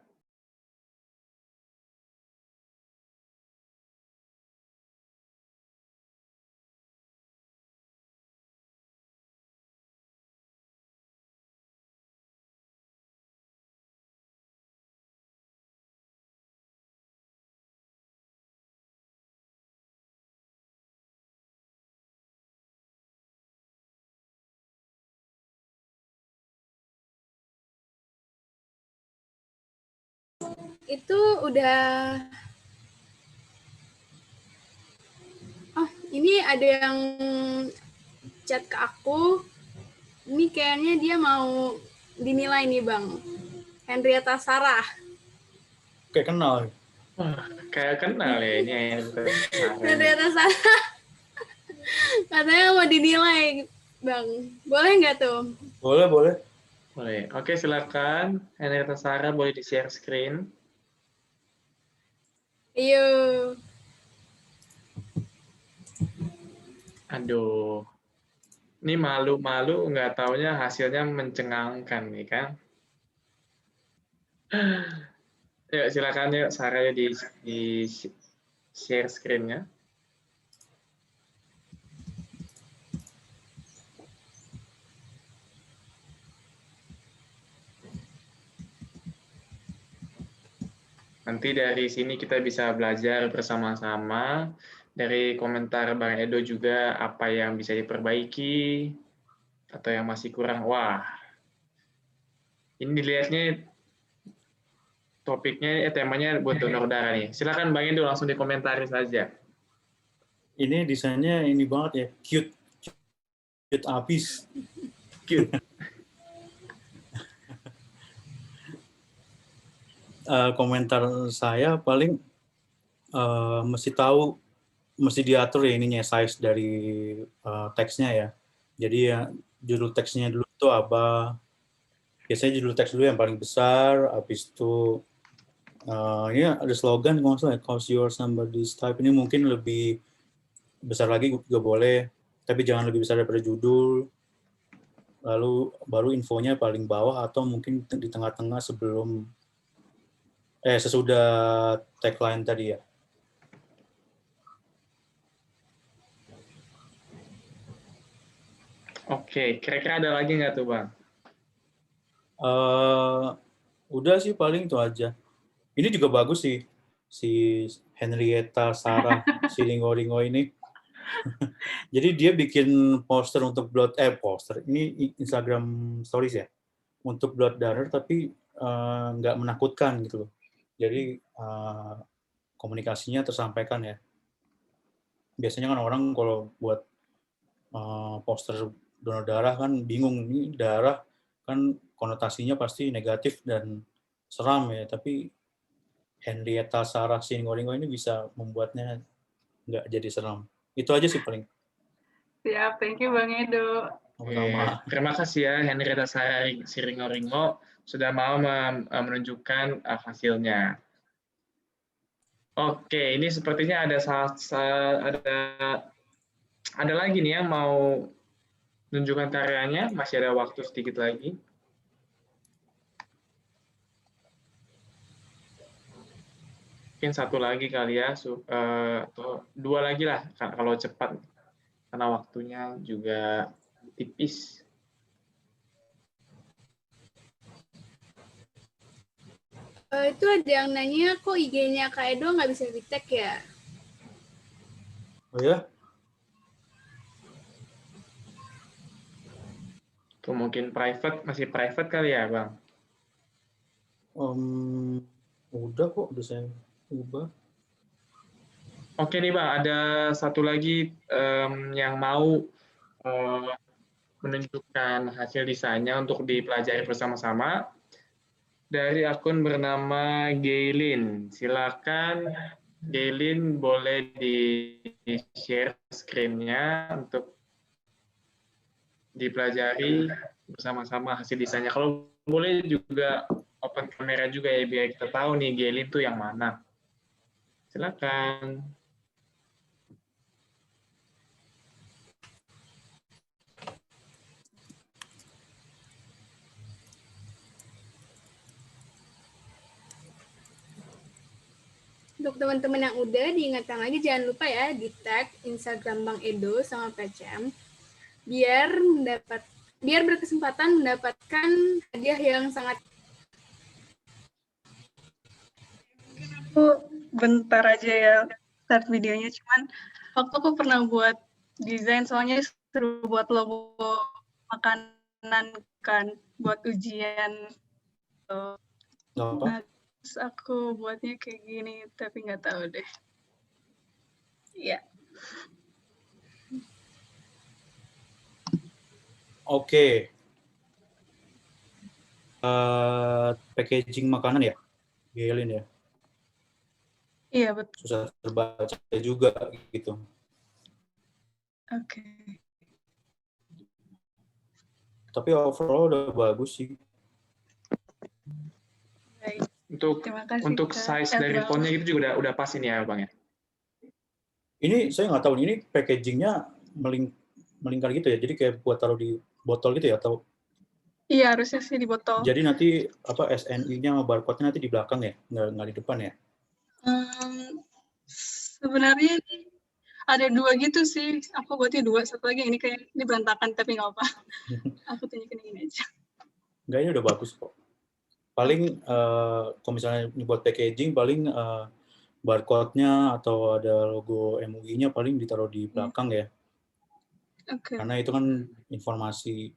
Speaker 2: Itu udah. Oh, ini ada yang chat ke aku. Ini kayaknya dia mau dinilai nih, Bang. Henrietta Sarah.
Speaker 3: Kayak kenal.
Speaker 1: Wah, kayak kenal ya ini
Speaker 2: Henrietta Sarah. Katanya mau dinilai, Bang. Boleh nggak tuh?
Speaker 3: Boleh.
Speaker 1: Boleh. Oke, silakan. Henrietta Sarah boleh di-share screen.
Speaker 2: Ayo.
Speaker 1: Aduh. Ini malu-malu nggak taunya hasilnya mencengangkan nih kan. Yuk, silakan yuk Sarah di share screen-nya. Nanti dari sini kita bisa belajar bersama-sama. Dari komentar Bang Edo juga apa yang bisa diperbaiki atau yang masih kurang. Wah, ini dilihatnya topiknya, temanya buat donor darah nih. Silakan Bang Edo langsung dikomentari saja.
Speaker 3: Ini desainnya ini banget ya, cute abis.
Speaker 1: Cute.
Speaker 3: Komentar saya paling mesti diatur ya ininya, size dari teksnya ya. Jadi ya judul teksnya dulu itu apa? Biasanya judul teks dulu yang paling besar, habis itu ini ada slogan kalau nggak salah, "Cause you're somebody's type." Ini mungkin lebih besar lagi juga boleh, tapi jangan lebih besar daripada judul. Lalu baru infonya paling bawah atau mungkin di tengah-tengah sesudah tagline tadi ya.
Speaker 1: Oke, kira-kira ada lagi nggak tuh Bang?
Speaker 3: Udah sih paling itu aja. Ini juga bagus sih, si Henrietta Sarah Siringo-Ringo ini. Jadi dia bikin poster untuk poster. Ini Instagram Stories ya, untuk blood donor tapi nggak menakutkan gitu loh. Jadi komunikasinya tersampaikan ya. Biasanya kan orang kalau buat poster donor darah kan bingung, ini darah kan konotasinya pasti negatif dan seram ya, tapi Henrietta Sarah Siringo-Ringo ini bisa membuatnya nggak jadi seram. Itu aja sih paling.
Speaker 9: Siap, thank you Bang Edo.
Speaker 3: Sama-sama.
Speaker 1: Terima kasih ya Henrietta Sarah Siringo-Ringo sudah mau menunjukkan hasilnya. Oke, ini sepertinya ada lagi nih yang mau menunjukkan karyanya. Masih ada waktu sedikit lagi. Mungkin satu lagi kali ya, atau dua lagi lah kalau cepat, karena waktunya juga tipis.
Speaker 2: Itu ada yang nanya kok IG-nya Kak Edo nggak bisa di-tag ya?
Speaker 3: Oh ya?
Speaker 1: Itu mungkin masih private kali ya, Bang?
Speaker 3: Udah kok, udah saya ubah.
Speaker 1: Oke nih Bang, ada satu lagi yang mau menunjukkan hasil desainnya untuk dipelajari bersama-sama. Dari akun bernama Gaylin. Silakan Gaylin boleh di-share screen-nya untuk dipelajari bersama-sama hasil desainnya. Kalau boleh juga open kamera juga ya, biar kita tahu nih Gaylin itu yang mana. Silakan.
Speaker 2: Untuk teman-teman yang udah, diingatkan lagi jangan lupa ya di tag Instagram Bang Edo sama PCM biar berkesempatan mendapatkan hadiah yang sangat.
Speaker 9: Aku bentar aja ya start videonya, cuman waktu aku pernah buat desain soalnya seru buat logo makanan kan buat ujian. Nah, Terus aku buatnya kayak gini, tapi nggak tahu deh. Iya.
Speaker 3: Oke. Packaging makanan ya, Gelin ya.
Speaker 9: Iya, betul.
Speaker 3: Susah terbaca juga gitu.
Speaker 9: Oke.
Speaker 3: Tapi overall udah bagus sih.
Speaker 9: Baik. Terima kasih,
Speaker 1: Untuk
Speaker 9: Kak.
Speaker 1: size dari
Speaker 9: Bang.
Speaker 1: fontnya itu juga udah pas ini ya Bang ya.
Speaker 3: Ini saya nggak tahu ini packagingnya melingkar gitu ya. Jadi kayak buat taruh di botol gitu ya, atau
Speaker 9: Iya, harusnya sih di botol.
Speaker 3: jadi nanti apa SNI-nya sama barcode-nya nanti di belakang ya, nggak di depan ya?
Speaker 9: Sebenarnya ada 2 gitu sih. Aku buatnya 2. Satu lagi ini kayak ini berantakan, tapi nggak apa. Aku tunjukin yang ini aja.
Speaker 3: Enggak, ini udah bagus kok. Paling kalau misalnya buat packaging, paling barcode-nya atau ada logo MUI-nya paling ditaruh di belakang ya.
Speaker 9: Oke.
Speaker 3: Karena itu kan informasi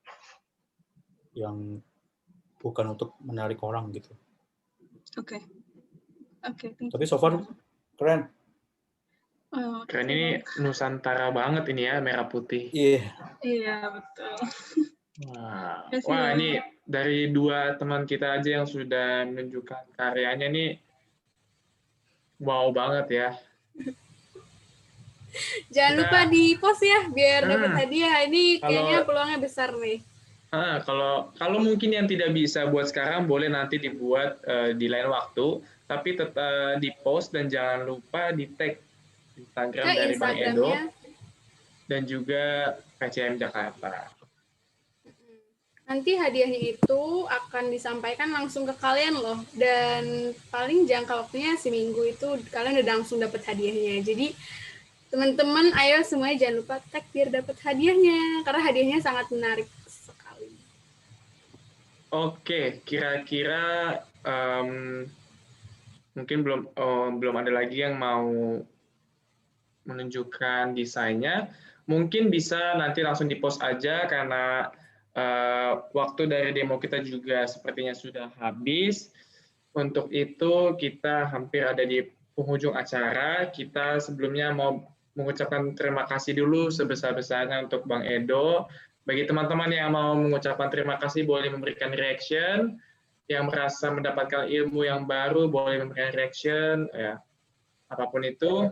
Speaker 3: yang bukan untuk menarik orang gitu.
Speaker 9: Oke. Oke, thank you.
Speaker 3: Tapi so far keren.
Speaker 9: Oh,
Speaker 1: Keren, ini Nusantara banget ini ya, merah putih.
Speaker 3: Iya.
Speaker 9: Iya, betul.
Speaker 1: Wah,
Speaker 9: Makasih,
Speaker 1: wah
Speaker 9: Bang.
Speaker 1: ini dari 2 teman kita aja yang sudah menunjukkan karyanya nih, wow banget ya.
Speaker 2: Jangan lupa di post ya biar dapat hadiah. Ini
Speaker 1: Kalau-
Speaker 2: kayaknya peluangnya besar nih.
Speaker 1: Kalau mungkin yang tidak bisa buat sekarang boleh nanti dibuat di lain waktu, tapi tetap di post dan jangan lupa di tag Instagram
Speaker 2: Ke
Speaker 1: dari Bang Edo
Speaker 2: Instagramnya.
Speaker 1: dan juga PCM Jakarta.
Speaker 2: Nanti hadiahnya itu akan disampaikan langsung ke kalian loh. Dan paling jangka waktunya seminggu itu kalian udah langsung dapat hadiahnya. Jadi teman-teman ayo semuanya jangan lupa tag biar dapat hadiahnya. Karena hadiahnya sangat menarik sekali.
Speaker 1: Oke, kira-kira mungkin belum ada lagi yang mau menunjukkan desainnya. Mungkin bisa nanti langsung di-post aja karena waktu dari demo kita juga sepertinya sudah habis. Untuk itu kita hampir ada di penghujung acara. Kita sebelumnya mau mengucapkan terima kasih dulu sebesar-besarnya untuk Bang Edo. Bagi teman-teman yang mau mengucapkan terima kasih boleh memberikan reaction. Yang merasa mendapatkan ilmu yang baru boleh memberikan reaction. Ya, apapun itu.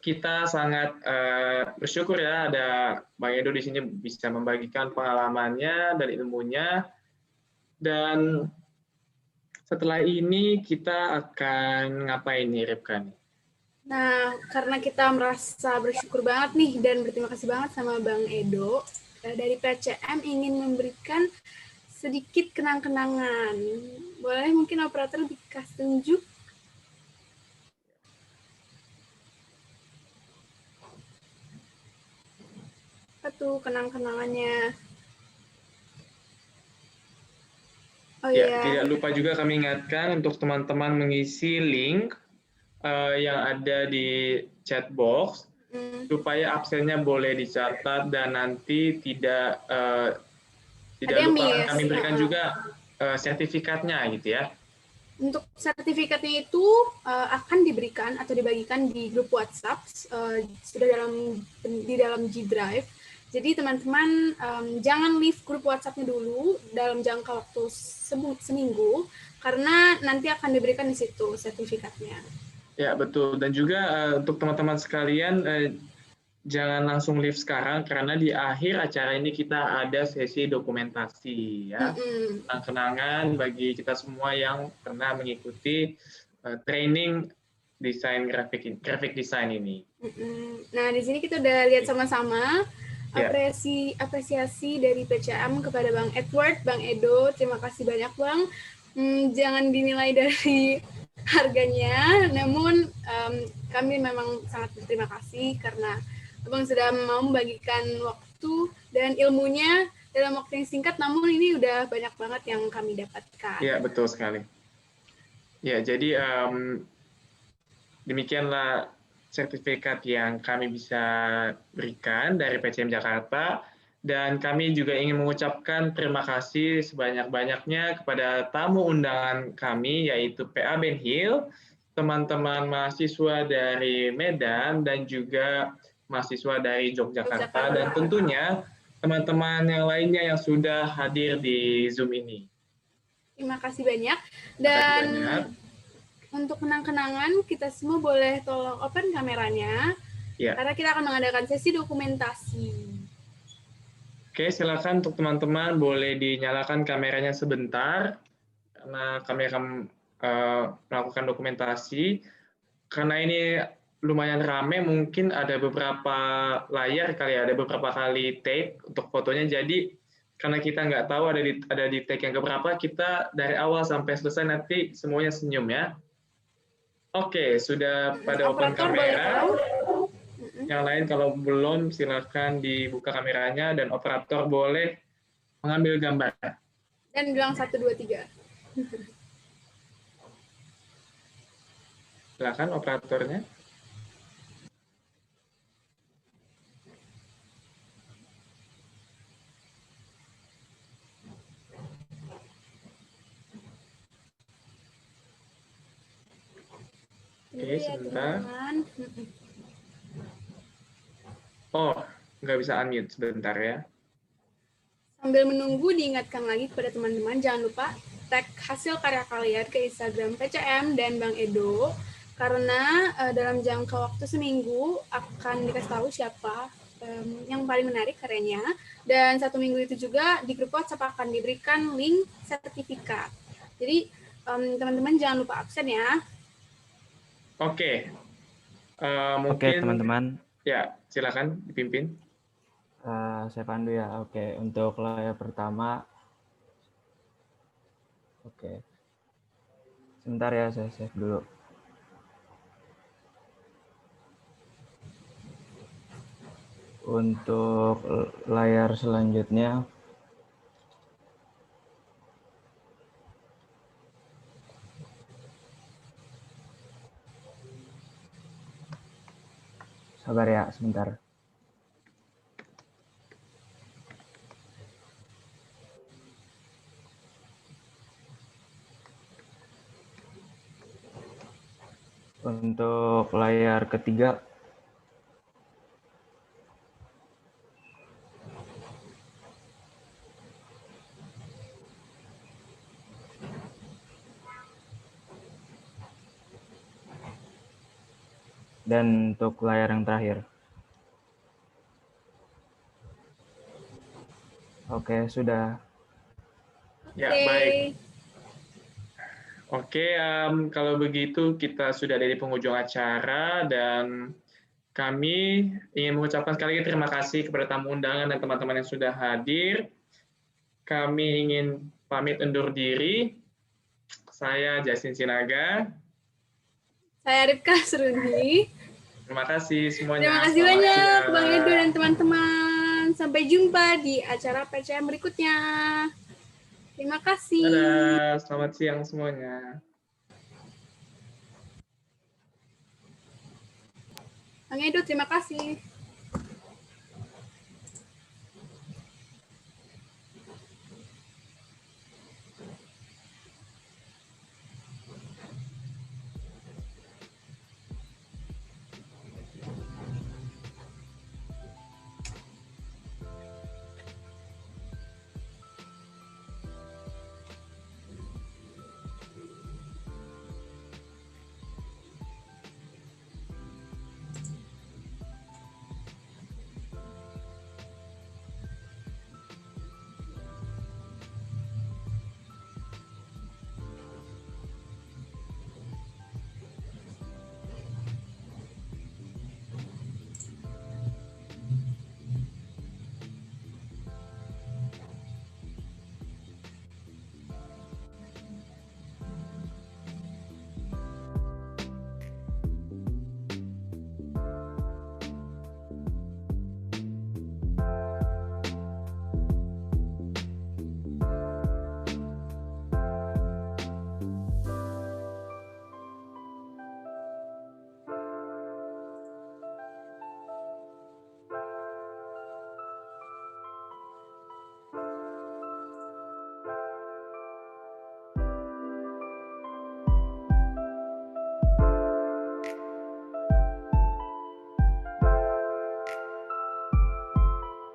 Speaker 1: Kita sangat bersyukur ya ada Bang Edo di sini bisa membagikan pengalamannya dan ilmunya. Dan setelah ini kita akan ngapain nih, Ripka?
Speaker 2: Nah, karena kita merasa bersyukur banget nih dan berterima kasih banget sama Bang Edo, dari PCM ingin memberikan sedikit kenang-kenangan. Boleh mungkin operator dikasih tunjuk? Apa tuh kenang-kenangannya? Oh
Speaker 1: Ya,
Speaker 2: iya.
Speaker 1: tidak lupa juga kami ingatkan untuk teman-teman mengisi link yang ada di chat box supaya absennya boleh dicatat dan nanti tidak lupa kami berikan juga sertifikatnya gitu ya.
Speaker 2: Untuk sertifikatnya itu akan diberikan atau dibagikan di grup WhatsApp sudah di dalam G Drive. Jadi teman-teman jangan leave grup WhatsApp-nya dulu dalam jangka waktu seminggu karena nanti akan diberikan di situ sertifikatnya. Ya,
Speaker 1: betul. Dan juga untuk teman-teman sekalian jangan langsung leave sekarang karena di akhir acara ini kita ada sesi dokumentasi ya. Kenang-kenangan bagi kita semua yang pernah mengikuti training desain graphic design ini.
Speaker 2: Nah, di sini kita udah lihat sama-sama apresiasi dari PCM kepada Bang Edward, Bang Edo. Terima kasih banyak, Bang. Jangan dinilai dari harganya, namun kami memang sangat berterima kasih karena Abang sudah mau membagikan waktu dan ilmunya dalam waktu yang singkat, namun ini udah banyak banget yang kami dapatkan.
Speaker 1: Iya, betul sekali. Ya, jadi demikianlah sertifikat yang kami bisa berikan dari PCM Jakarta. Dan kami juga ingin mengucapkan terima kasih sebanyak-banyaknya kepada tamu undangan kami, yaitu PA Ben Hill, teman-teman mahasiswa dari Medan, dan juga mahasiswa dari Yogyakarta, dan tentunya teman-teman yang lainnya yang sudah hadir di Zoom ini.
Speaker 2: Terima kasih banyak. Dan untuk kenang-kenangan, kita semua boleh tolong open kameranya, karena kita akan mengadakan sesi dokumentasi.
Speaker 1: Oke, silakan untuk teman-teman boleh dinyalakan kameranya sebentar, karena kami akan melakukan dokumentasi. Karena ini lumayan rame, mungkin ada beberapa layar kali ya, ada beberapa kali take untuk fotonya. Jadi karena kita nggak tahu ada di take yang keberapa, kita dari awal sampai selesai nanti semuanya senyum ya. Oke, sudah pada open kamera. Yang lain kalau belum silakan dibuka kameranya dan operator boleh mengambil gambar.
Speaker 2: Dan bilang 1, 2, 3.
Speaker 1: Silakan operatornya. Oke, sebentar. Oh, nggak bisa unmute sebentar ya.
Speaker 2: Sambil menunggu, diingatkan lagi kepada teman-teman, jangan lupa tag hasil karya kalian ke Instagram PCM dan Bang Edo, karena dalam jangka waktu seminggu akan dikasih tahu siapa yang paling menarik karyanya, dan 1 minggu itu juga di grup WhatsApp akan diberikan link sertifikat. Jadi teman-teman jangan lupa absen ya.
Speaker 1: Oke. Mungkin,
Speaker 10: oke teman-teman.
Speaker 1: Ya, silakan dipimpin.
Speaker 10: Saya pandu ya. Oke, untuk layar pertama. Oke. Sebentar ya, saya save dulu. Untuk layar selanjutnya. Sabar ya, sebentar. Untuk layar ketiga. Dan untuk layar yang terakhir. Oke, sudah.
Speaker 1: Ya, baik. Oke, kalau begitu kita sudah ada di penghujung acara dan kami ingin mengucapkan sekali lagi terima kasih kepada tamu undangan dan teman-teman yang sudah hadir. Kami ingin pamit undur diri. Saya Justin Sinaga.
Speaker 2: Saya Ripka Seruni.
Speaker 1: Terima kasih semuanya.
Speaker 2: Terima kasih banyak Bang Edo dan teman-teman. Sampai jumpa di acara PCM berikutnya. Terima kasih.
Speaker 1: Dadah, selamat siang semuanya.
Speaker 2: Bang Edo, terima kasih.